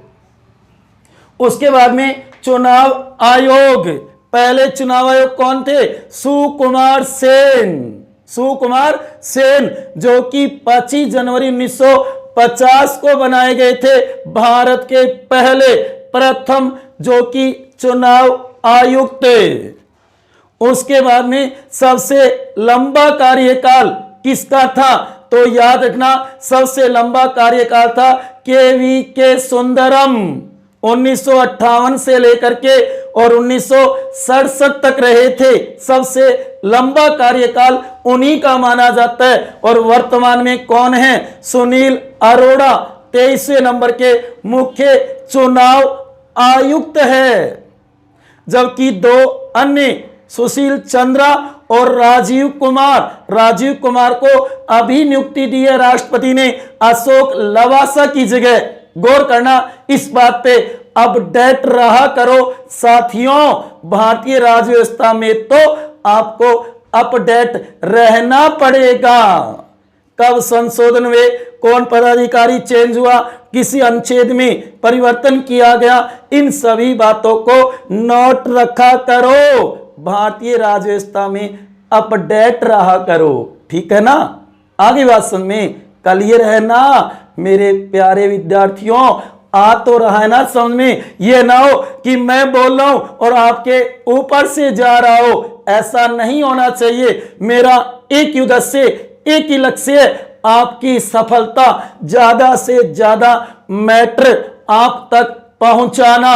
S1: उसके बाद में चुनाव आयोग, पहले चुनाव आयोग कौन थे? सुकुमार सेन, जो कि 25 जनवरी 1950 को बनाए गए थे भारत के पहले प्रथम जो कि चुनाव आयुक्त। उसके बाद में सबसे लंबा कार्यकाल किसका था? तो याद रखना, सबसे लंबा कार्यकाल था के सुंदरम। 1958 से लेकर के और 1967 तक रहे थे। सबसे लंबा कार्यकाल उन्हीं का माना जाता है। और वर्तमान में कौन है? सुनील अरोड़ा 23वें नंबर के मुख्य चुनाव आयुक्त है। जबकि 2 अन्य सुशील चंद्रा और राजीव कुमार को अभी नियुक्ति दी है राष्ट्रपति ने अशोक लवासा की जगह। गौर करना इस बात पे, अपडेट रहा करो साथियों। भारतीय राज्य व्यवस्था में तो आपको अपडेट रहना पड़ेगा। कब संशोधन हुए, कौन पदाधिकारी चेंज हुआ, किसी अनुच्छेद में परिवर्तन किया गया, इन सभी बातों को नोट रखा करो। भारतीय राज्य व्यवस्था में अपडेट रहा करो, ठीक है ना? आगे बात समझ में क्लियर है ना मेरे प्यारे विद्यार्थियों? आ तो रहा है ना समझ में? ये ना हो कि मैं बोल रहा हूं और आपके ऊपर से जा रहा हो, ऐसा नहीं होना चाहिए। मेरा एक ही उद्देश्य, एक ही लक्ष्य है, आपकी सफलता, ज्यादा से ज्यादा मैटर आप तक पहुंचाना।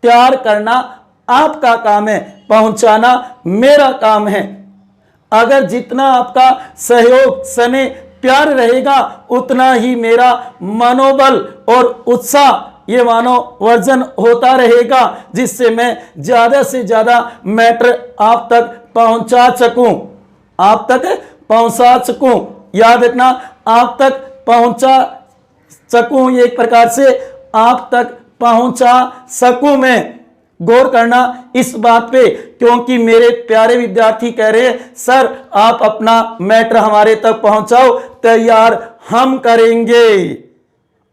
S1: तैयार करना आपका काम है, पहुंचाना मेरा काम है। अगर जितना आपका सहयोग स्नेह प्यार रहेगा, उतना ही मेरा मनोबल और उत्साह ये मानो वर्जन होता रहेगा, जिससे मैं ज्यादा से ज्यादा मैटर आप तक पहुंचा सकूं। याद रखना, आप तक पहुंचा सकूं, ये एक प्रकार से आप तक पहुंचा सकूं मैं। गौर करना इस बात पे, क्योंकि मेरे प्यारे विद्यार्थी कह रहे हैं सर आप अपना मैटर हमारे तक पहुंचाओ, तैयार हम करेंगे।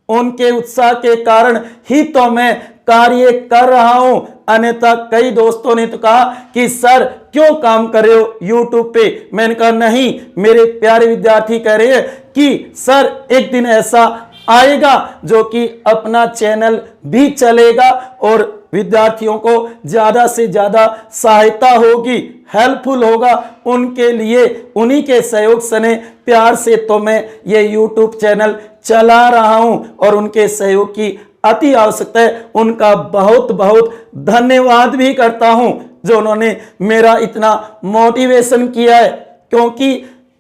S1: उनके उत्साह के कारण ही तो मैं कार्य कर रहा हूं। अन्यथा कई दोस्तों ने तो कहा कि सर क्यों काम कर रहे हो यूट्यूब पे। मैंने कहा नहीं, मेरे प्यारे विद्यार्थी कह रहे हैं कि सर एक दिन ऐसा आएगा जो कि अपना चैनल भी चलेगा और विद्यार्थियों को ज्यादा से ज्यादा सहायता होगी, हेल्पफुल होगा उनके लिए। उन्हीं के सहयोग से प्यार से तो मैं ये यूट्यूब चैनल चला रहा हूं और उनके सहयोग की अति आवश्यकता है। उनका बहुत बहुत धन्यवाद भी करता हूं जो उन्होंने मेरा इतना मोटिवेशन किया है। क्योंकि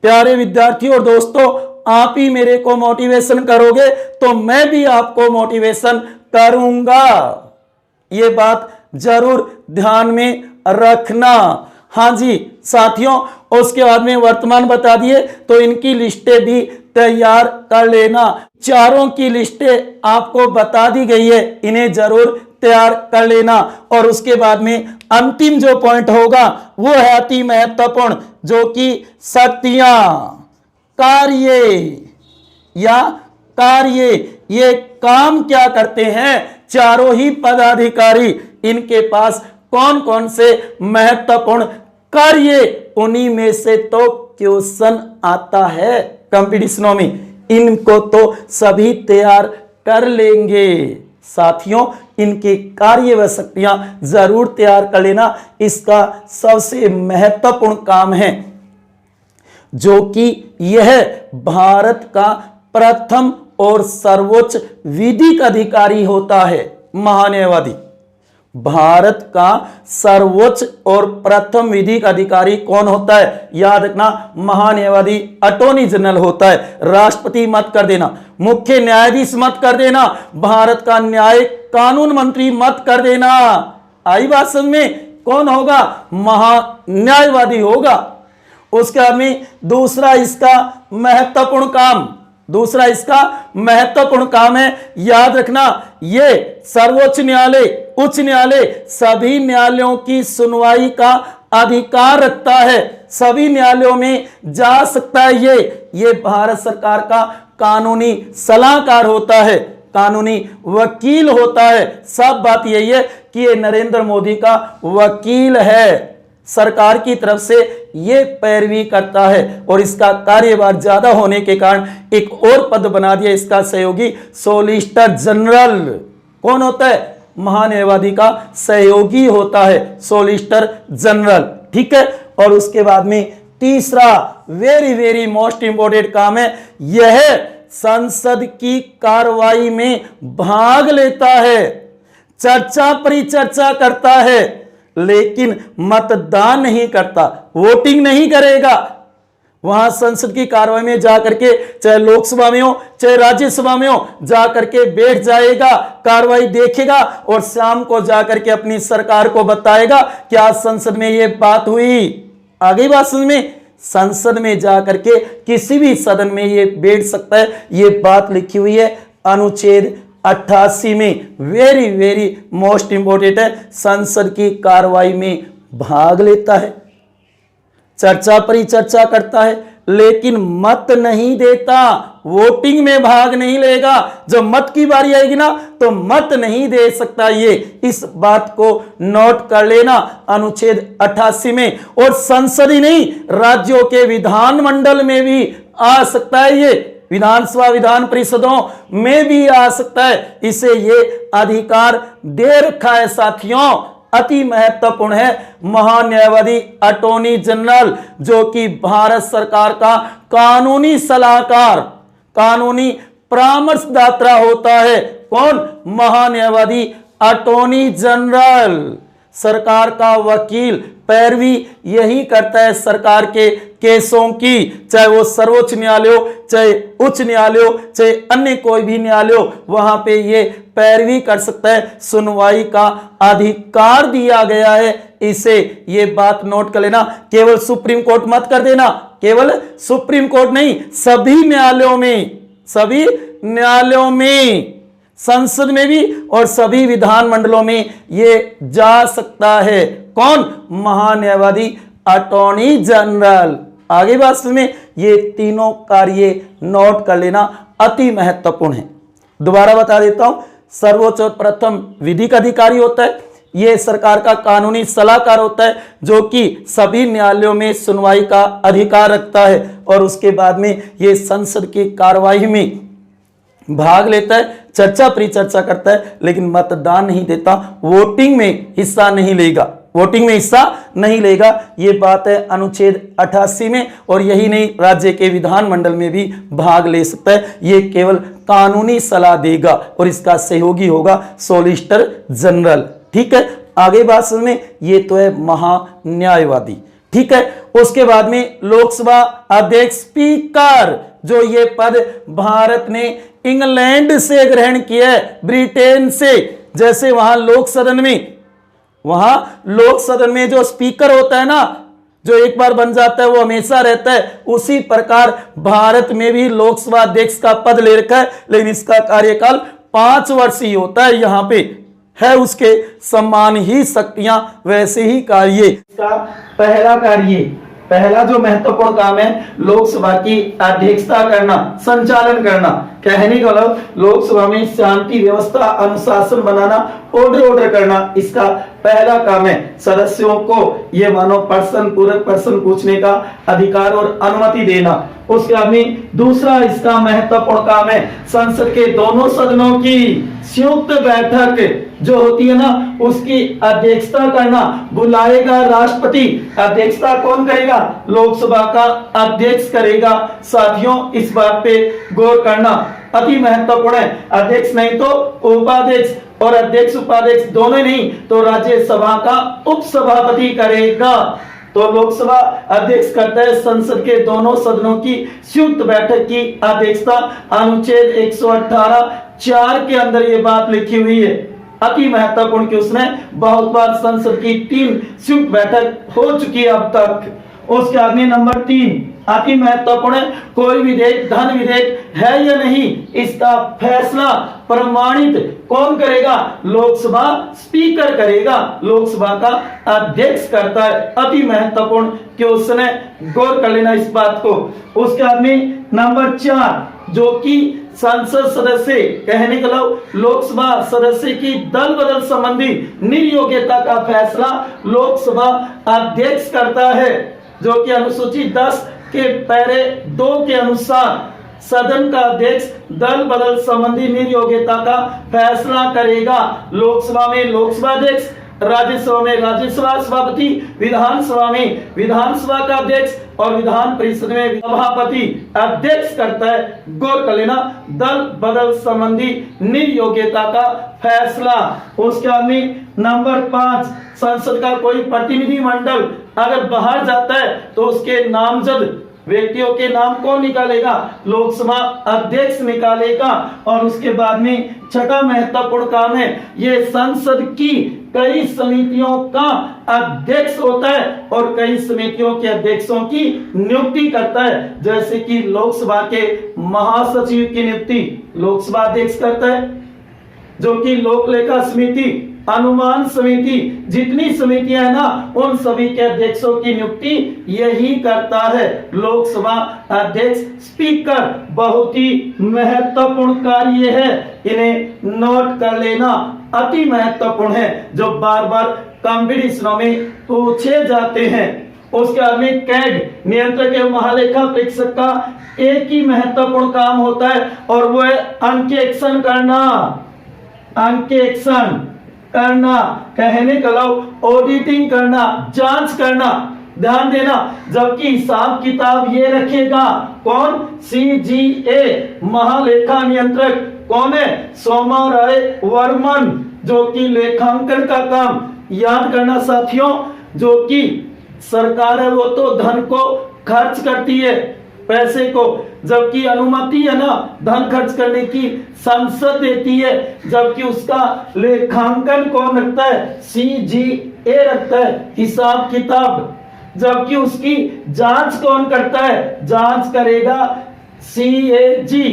S1: प्यारे विद्यार्थियों और दोस्तों, आप ही मेरे को मोटिवेशन करोगे तो मैं भी आपको मोटिवेशन करूंगा। ये बात जरूर ध्यान में रखना। हाँ जी साथियों, उसके बाद में वर्तमान बता दिए तो इनकी लिस्टें भी तैयार कर लेना। चारों की लिस्टें आपको बता दी गई है, इन्हें जरूर तैयार कर लेना। और उसके बाद में अंतिम जो पॉइंट होगा वो है अति महत्वपूर्ण, जो कि शक्तियां, कार्य ये काम क्या करते हैं चारों ही पदाधिकारी, इनके पास कौन कौन से महत्वपूर्ण कार्य, उन्हीं में से तो क्वेश्चन आता है कंपटीशनों में। इनको तो सभी तैयार कर लेंगे। साथियों, इनके कार्य व शक्तियां जरूर तैयार कर लेना, इसका सबसे महत्वपूर्ण काम है, जो कि यह भारत का प्रथम और सर्वोच्च विधिक अधिकारी होता है। महान्यायवादी भारत का सर्वोच्च और प्रथम विधिक अधिकारी कौन होता है? याद रखना, महान्यायवादी अटॉर्नी जनरल होता है। राष्ट्रपति मत कर देना, मुख्य न्यायाधीश मत कर देना, भारत का न्यायिक कानून मंत्री मत कर देना। आई बात समझ में? कौन होगा? महान्यायवादी होगा। उसके बाद में दूसरा इसका महत्वपूर्ण काम है, याद रखना, ये सर्वोच्च न्यायालय, उच्च न्यायालय, सभी न्यायालयों की सुनवाई का अधिकार रखता है। सभी न्यायालयों में जा सकता है। ये भारत सरकार का कानूनी सलाहकार होता है, कानूनी वकील होता है। सब बात यही है कि ये नरेंद्र मोदी का वकील है, सरकार की तरफ से ये पैरवी करता है और इसका कार्यभार ज्यादा होने के कारण एक और पद बना दिया, इसका सहयोगी सॉलिसिटर जनरल। कौन होता है? महान्यायवादी का सहयोगी होता है, सॉलिसिटर जनरल। ठीक है। और उसके बाद में तीसरा वेरी वेरी मोस्ट इंपोर्टेंट काम है, यह संसद की कार्रवाई में भाग लेता है, चर्चा परिचर्चा करता है, लेकिन मतदान नहीं करता, वोटिंग नहीं करेगा। वहां संसद की कार्रवाई में जाकर के, चाहे लोकसभा में हो चाहे राज्यसभा में हो, जाकर के बैठ जाएगा, कार्रवाई देखेगा और शाम को जाकर के अपनी सरकार को बताएगा कि आज संसद में ये बात हुई। आगे बात समझ में? संसद में जाकर के किसी भी सदन में ये बैठ सकता है। ये बात लिखी हुई है अनुच्छेद 88 में। वेरी वेरी मोस्ट इंपोर्टेंट है, संसद की कार्रवाई में भाग लेता है, चर्चा परिचर्चा करता है, लेकिन मत नहीं देता, वोटिंग में भाग नहीं लेगा। जब मत की बारी आएगी ना तो मत नहीं दे सकता। ये इस बात को नोट कर लेना अनुच्छेद 88 में। और संसद ही नहीं, राज्यों के विधानमंडल में भी आ सकता है, ये विधानसभा विधान परिषदों में भी आ सकता है। इसे ये अधिकार दे रखा है। साथियों, अति महत्वपूर्ण है, महान्यायवादी अटॉर्नी जनरल, जो कि भारत सरकार का कानूनी सलाहकार, कानूनी परामर्शदाता होता है। कौन? महान्यायवादी अटॉर्नी जनरल, सरकार का वकील, पैरवी यही करता है सरकार के केसों की, चाहे वो सर्वोच्च न्यायालय हो, चाहे उच्च न्यायालय हो, चाहे अन्य कोई भी न्यायालय हो, वहां पे ये पैरवी कर सकता है। सुनवाई का अधिकार दिया गया है इसे। ये बात नोट कर लेना, केवल सुप्रीम कोर्ट मत कर देना, केवल सुप्रीम कोर्ट नहीं, सभी न्यायालयों में, सभी न्यायालयों में, संसद में भी और सभी विधानमंडलों में ये जा सकता है। कौन? महान्यायवादी अटॉर्नी जनरल। आगे बात में ये तीनों कार्य नोट कर लेना अति महत्वपूर्ण है। दोबारा बता देता हूं, सर्वोच्च और प्रथम विधिक अधिकारी होता है, ये सरकार का कानूनी सलाहकार होता है, जो कि सभी न्यायालयों में सुनवाई का अधिकार रखता है। और उसके बाद में ये संसद की कार्यवाही में भाग लेता है, चर्चा परिचर्चा करता है, लेकिन मतदान नहीं देता, वोटिंग में हिस्सा नहीं लेगा, वोटिंग में हिस्सा नहीं लेगा। ये बात है अनुच्छेद 88 में। और यही नहीं, राज्य के विधानमंडल में भी भाग ले सकता है। ये केवल कानूनी सलाह देगा और इसका सहयोगी होगा सॉलिसिटर जनरल। ठीक है। आगे बात सुनने, ये तो है महान्यायवादी। ठीक है। उसके बाद में लोकसभा अध्यक्ष, स्पीकर, जो ये पद भारत ने इंग्लैंड से ग्रहण किया है, ब्रिटेन से। जैसे वहां लोक सदन में जो स्पीकर होता है ना, जो एक बार बन जाता है वो हमेशा रहता है, उसी प्रकार भारत में भी लोकसभा अध्यक्ष का पद ले रखा है, लेकिन इसका कार्यकाल 5 वर्ष ही होता है। यहां पे है उसके समान ही शक्तियां, वैसे ही कार्य। इसका पहला जो महत्वपूर्ण काम है, लोकसभा की अध्यक्षता करना, संचालन करना। कहने का मतलब लोकसभा में शांति व्यवस्था, अनुशासन बनाना, ऑर्डर करना, इसका पहला काम है सदस्यों को ये मानो पूरक प्रश्न पूछने का अधिकार और अनुमति देना। उसके बाद में दूसरा इसका महत्वपूर्ण काम है संसद के दोनों सदनों की संयुक्त बैठक जो होती है ना उसकी अध्यक्षता करना। बुलाएगा राष्ट्रपति, अध्यक्षता कौन करेगा? लोकसभा का अध्यक्ष करेगा। साथियों इस बात पे गौर करना अति महत्वपूर्ण है। अध्यक्ष नहीं तो उपाध्यक्ष, और अध्यक्ष उपाध्यक्ष दोनों नहीं तो राज्यसभा का उपसभापति करेगा। तो लोकसभा अध्यक्ष करता है संसद के दोनों सदनों की संयुक्त बैठक की अध्यक्षता। अनुच्छेद 118(4) के अंदर ये बात लिखी हुई है। अति महत्वपूर्ण कि उसने बहुत बार संसद की 3 संयुक्त बैठक हो चुकी है अब तक। उसके आगे नंबर 3 अति महत्वपूर्ण है, कोई विधेयक धन विधेयक है या नहीं इसका फैसला प्रमाणित कौन करेगा? लोकसभा स्पीकर करेगा, लोकसभा का अध्यक्ष करता है। अति महत्वपूर्ण कि उसने गौर कर लेना इस बात को। उसके बाद में नंबर 4 जो कि संसद सदस्य कहने का लोकसभा सदस्य की दल बदल संबंधी निर्योग्यता का फैसला लोकसभा अध्यक्ष करता है, जो कि अनुसूची 10 के पैरे 2 के अनुसार सदन का अध्यक्ष दल बदल संबंधी निर्योग्यता का फैसला करेगा। लोकसभा में लोकसभा अध्यक्ष, राज्यसभा में राज्यसभा सभापति, विधानसभा में विधानसभा का अध्यक्ष और विधान परिषद में सभापति अध्यक्ष करता है। गौर कर लेना दल बदल संबंधी निर्योग्यता का फैसला। उसके बाद में नंबर 5 संसद का कोई प्रतिनिधि मंडल अगर बाहर जाता है तो उसके नामजद व्यक्तियों के नाम कौन निकालेगा? लोकसभा अध्यक्ष निकालेगा। और उसके बाद में छठा महत्वपूर्ण काम है ये संसद की कई समितियों का अध्यक्ष होता है और कई समितियों के अध्यक्षों की नियुक्ति करता है। जैसे कि लोकसभा के महासचिव की नियुक्ति लोकसभा अध्यक्ष करता है, जो कि लोक लेखा समिति, अनुमान समिति, जितनी समितियां है ना उन सभी के अध्यक्षों की नियुक्ति यही करता है लोकसभा अध्यक्ष स्पीकर। बहुत ही महत्वपूर्ण कार्य है, इन्हें नोट कर लेना अति महत्वपूर्ण है, जो बार बार कॉम्पिटिशनों में पूछे जाते हैं। उसके बाद में कैग नियंत्रक एवं महालेखा परीक्षक का एक ही महत्वपूर्ण काम होता है और वो है अंकेक्षण करना। अंकेक्षण करना कहने का ऑडिटिंग करना, जांच करना। ध्यान देना जबकि हिसाब किताब ये रखेगा कौन? CGA महालेखा नियंत्रक कौन है? सोमा राय वर्मन, जो कि लेखांकन का काम। याद करना साथियों, जो कि सरकार है वो तो धन को खर्च करती है, पैसे को, जबकि अनुमति है ना धन खर्च करने की संसद देती है, जबकि उसका लेखांकन कौन रखता है? CGA रखता है, हिसाब किताब। जबकि उसकी जांच कौन करता है? जांच करेगा CAG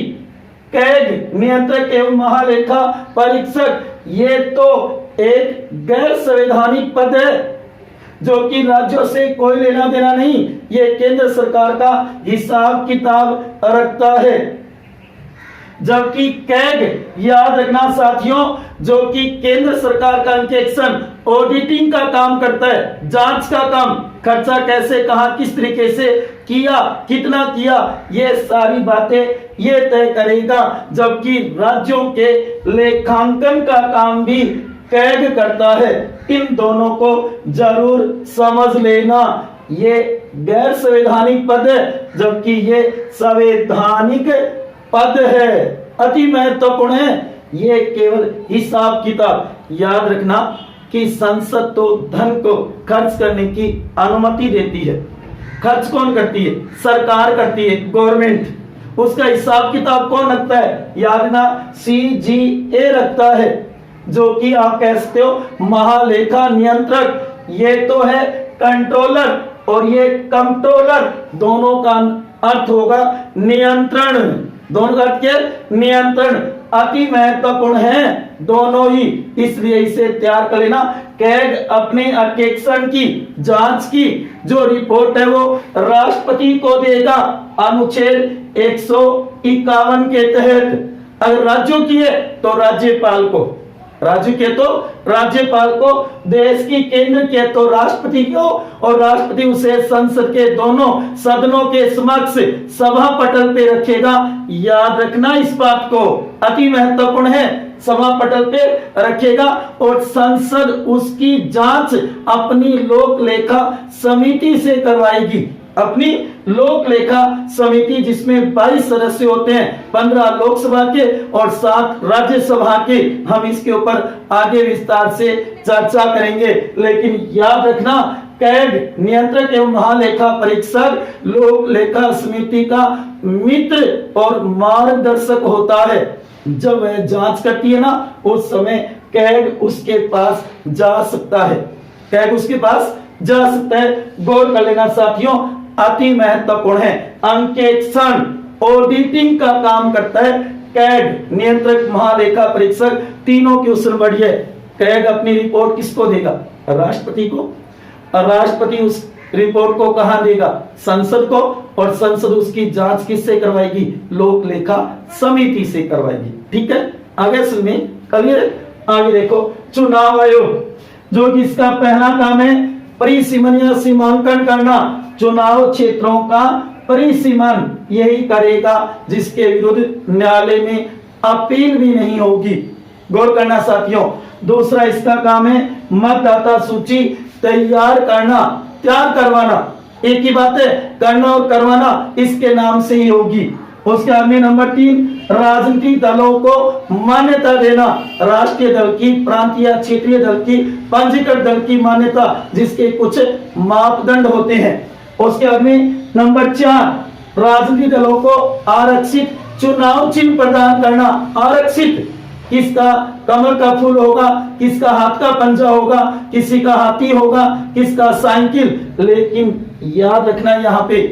S1: कैग नियंत्रक एवं महालेखा परीक्षक। ये तो एक गैर संवैधानिक पद है जो कि राज्यों से कोई लेना देना नहीं, ये केंद्र सरकार का हिसाब किताब रखता है। जबकि कैग याद रखना साथियों, जो कि केंद्र सरकार का अंकेक्षण ऑडिटिंग का काम करता है, जांच का काम, खर्चा कैसे कहां किस तरीके से किया, कितना किया, ये सारी बातें ये तय करेगा। जबकि राज्यों के लेखांकन का काम भी कैग करता है। इन दोनों को जरूर समझ लेना। ये गैर संवैधानिक पद है जबकि ये संवैधानिक पद है, अति महत्वपूर्ण है। ये केवल हिसाब किताब याद रखना कि संसद तो धन को खर्च करने की अनुमति देती है। खर्च कौन करती है? सरकार करती है, गवर्नमेंट। उसका हिसाब किताब कौन रखता है? याद रखना CGA रखता है, जो कि आप कह सकते हो महालेखा नियंत्रक। ये तो है कंट्रोलर और ये कंट्रोलर, दोनों का अर्थ होगा नियंत्रण। दोनों का अर्थ क्या? नियंत्रण। अति महत्वपूर्ण है दोनों ही, इसलिए इसे तैयार कर लेना। कैग अपने अंकेक्षण की जांच की जो रिपोर्ट है वो राष्ट्रपति को देगा अनुच्छेद 151 के तहत। अगर राज्यों की है तो राज्यपाल को। राज्य के तो राज्यपाल को, देश की केंद्र के तो राष्ट्रपति को, और राष्ट्रपति उसे संसद के दोनों सदनों के समक्ष सभा पटल पे रखेगा। याद रखना इस बात को, अति महत्वपूर्ण है। सभा पटल पे रखेगा और संसद उसकी जांच अपनी लोक लेखा समिति से करवाएगी। अपनी लोक लेखा समिति जिसमें 22 सदस्य होते हैं, 15 लोकसभा के और 7 राज्यसभा के। हम इसके ऊपर आगे विस्तार से चर्चा करेंगे, लेकिन याद रखना कैग नियंत्रक एवं महालेखा परीक्षक लोक लेखा समिति का मित्र और मार्गदर्शक होता है। जब वह जांच करती है ना, उस समय कैग उसके पास जा सकता है, कैग उसके पास जा सकता है। गौर कर लेना साथियों, अति महत्वपूर्ण है। अंकेक्षण ऑडिटिंग का काम करता है कैग, नियंत्रक महालेखा परीक्षक, तीनों की उससे बड़ी है। कैग अपनी रिपोर्ट किसको देगा? राष्ट्रपति को। राष्ट्रपति उस रिपोर्ट को कहां देगा? संसद को, और संसद उसकी जांच किससे करवाएगी? लोक लेखा समिति से करवाएगी। ठीक है, आगे सुनिए, क्लियर? आगे देखो, चुनाव आयोग जो कि इसका पहला काम है परिसीमन या सीमांकन करना। चुनाव क्षेत्रों का परिसीमन यही करेगा जिसके विरुद्ध न्यायालय में अपील भी नहीं होगी। गौर करना साथियों। दूसरा इसका काम है मतदाता सूची तैयार करना, तैयार करवाना। एक ही बात है, करना और करवाना इसके नाम से ही होगी। उसके बाद में नंबर 3, राजनीतिक दलों को मान्यता देना। राष्ट्रीय दल की, प्रांतीय क्षेत्रीय दल की, पंजीकृत दल की मान्यता, जिसके कुछ मापदंड होते हैं। उसके बाद में नंबर 4, राजनीतिक दलों को आरक्षित चुनाव चिन्ह प्रदान करना। आरक्षित, किसका कमल का फूल होगा, किसका हाथ का पंजा होगा, किसी का हाथी होगा, किसका साइकिल। लेकिन याद रखना यहाँ पे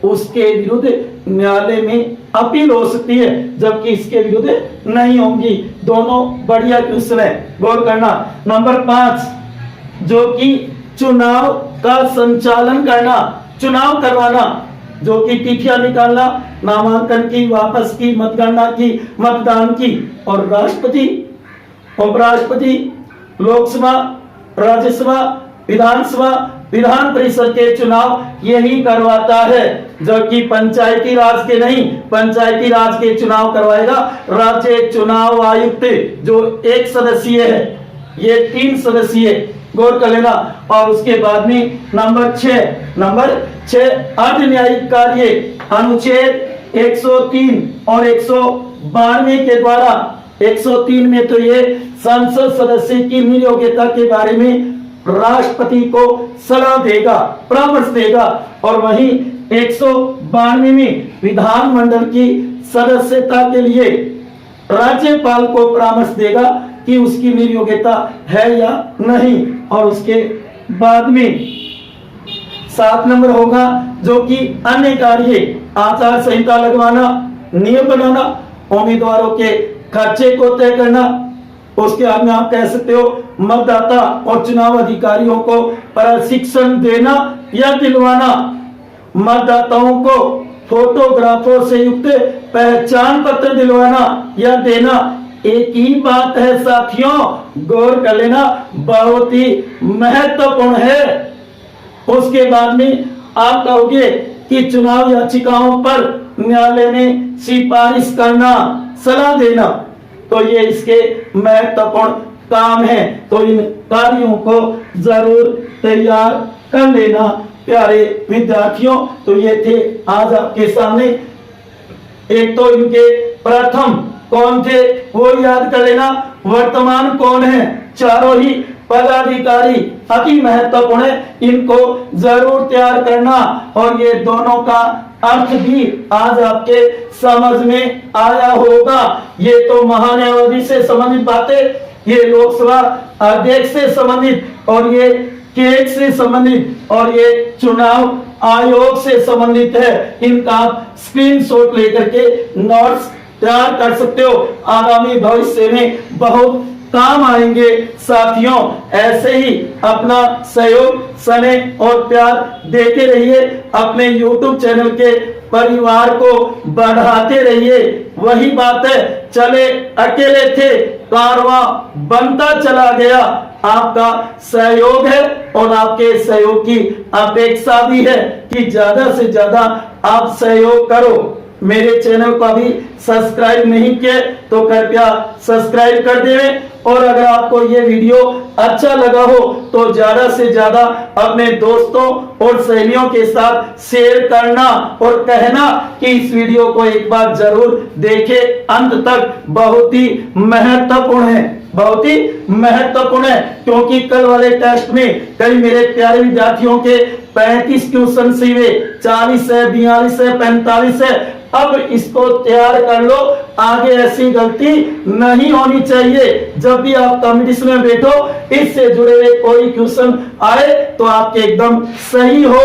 S1: उसके विरुद्ध न्यायालय में अपील हो सकती है, जबकि इसके विरुद्ध नहीं होंगी। दोनों बढ़िया क्वेश्चन है, गौर करना। नंबर 5, जो कि चुनाव का संचालन करना, चुनाव करवाना, जो कि तिथियां निकालना, नामांकन की, वापस की, मतगणना की, मतदान की। और राष्ट्रपति, उपराष्ट्रपति, लोकसभा, राज्यसभा, विधानसभा, विधान परिषद के चुनाव यही करवाता है, जबकि पंचायती राज के नहीं। पंचायती राज के चुनाव करवाएगा राज्य चुनाव आयुक्त, जो 1 सदस्यीय है, ये 3 सदस्यीय, गौर कर लेना। और उसके बाद में नंबर 6 अर्ध न्यायिक कार्य अनुच्छेद 103 और 192 के द्वारा। 103 में तो ये संसद सदस्य की नियोग्यता के बारे में राष्ट्रपति को सलाह देगा, परामर्श देगा। और वहीं 192 में विधानमंडल की सदस्यता के लिए राज्यपाल को परामर्श देगा कि उसकी नियोग्यता है या नहीं। और उसके बाद में 7 नंबर होगा, जो कि अन्य कार्य, आचार संहिता लगवाना, नियम बनाना, उम्मीदवारों के खर्चे को तय करना। उसके बाद में आप कह सकते हो मतदाता और चुनाव अधिकारियों को प्रशिक्षण देना या दिलवाना, मतदाताओं को फोटोग्राफों से युक्त पहचान पत्र दिलवाना या देना। एक ही बात है साथियों, गौर कर लेना, बहुत ही महत्वपूर्ण है। उसके बाद में आप कहोगे कि चुनाव याचिकाओं पर न्यायालय में सिफारिश करना, सलाह देना, तो ये इसके महत्वपूर्ण काम है। तो इन कार्यों को जरूर तैयार कर लेना प्यारे विद्यार्थियों। तो ये थे आज आपके सामने। एक तो इनके प्रथम कौन थे वो याद कर लेना, वर्तमान कौन है, चारों ही पदाधिकारी अति महत्वपूर्ण है, इनको जरूर तैयार करना। और ये दोनों का अर्थ भी आज आपके समझ में आया होगा। ये तो महान्यायाधीश से संबंधित बातें, ये लोकसभा अध्यक्ष से संबंधित, और ये केक से संबंधित, और ये चुनाव आयोग से संबंधित है। इनका आप स्क्रीनशॉट लेकर के नोट्स तैयार कर सकते हो, आगामी भविष्य में बहुत काम आएंगे साथियों। ऐसे ही अपना सहयोग, स्नेह और प्यार देते रहिए। अपने YouTube चैनल के परिवार को बढ़ाते रहिए। वही बात है, चले अकेले थे, कारवां बनता चला गया। आपका सहयोग है और आपके सहयोग की अपेक्षा भी है कि ज्यादा से ज्यादा आप सहयोग करो। मेरे चैनल को अभी सब्सक्राइब नहीं किए तो कृपया सब्सक्राइब कर दें, और अगर आपको ये वीडियो अच्छा लगा हो तो ज्यादा से ज्यादा अपने दोस्तों और सहेलियों के साथ शेयर करना और कहना कि इस वीडियो को एक बार जरूर देखें अंत तक। बहुत ही महत्वपूर्ण है, बहुत ही महत्वपूर्ण है, क्योंकि कल वाले टेस्ट में कई मेरे प्यारे विद्यार्थियों के 35 क्वेश्चन से हुए, 40 है, 42 है, 45 है। अब इसको तैयार कर लो, आगे ऐसी गलती नहीं होनी चाहिए। जब भी आप कंपटीशन में बैठो, इससे जुड़े हुए कोई क्वेश्चन आए तो आपके एकदम सही हो।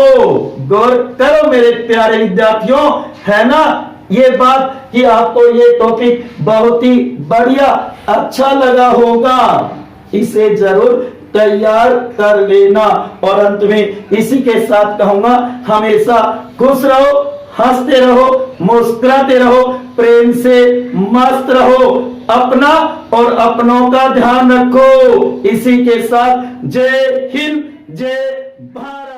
S1: गौर करो मेरे प्यारे विद्यार्थियों, है ना ये बात कि आपको ये टॉपिक बहुत ही बढ़िया अच्छा लगा होगा। इसे जरूर तैयार कर लेना। और अंत में इसी के साथ कहूंगा, हमेशा खुश रहो, हंसते रहो, मुस्कुराते रहो, प्रेम से मस्त रहो, अपना और अपनों का ध्यान रखो। इसी के साथ जय हिंद, जय भारत।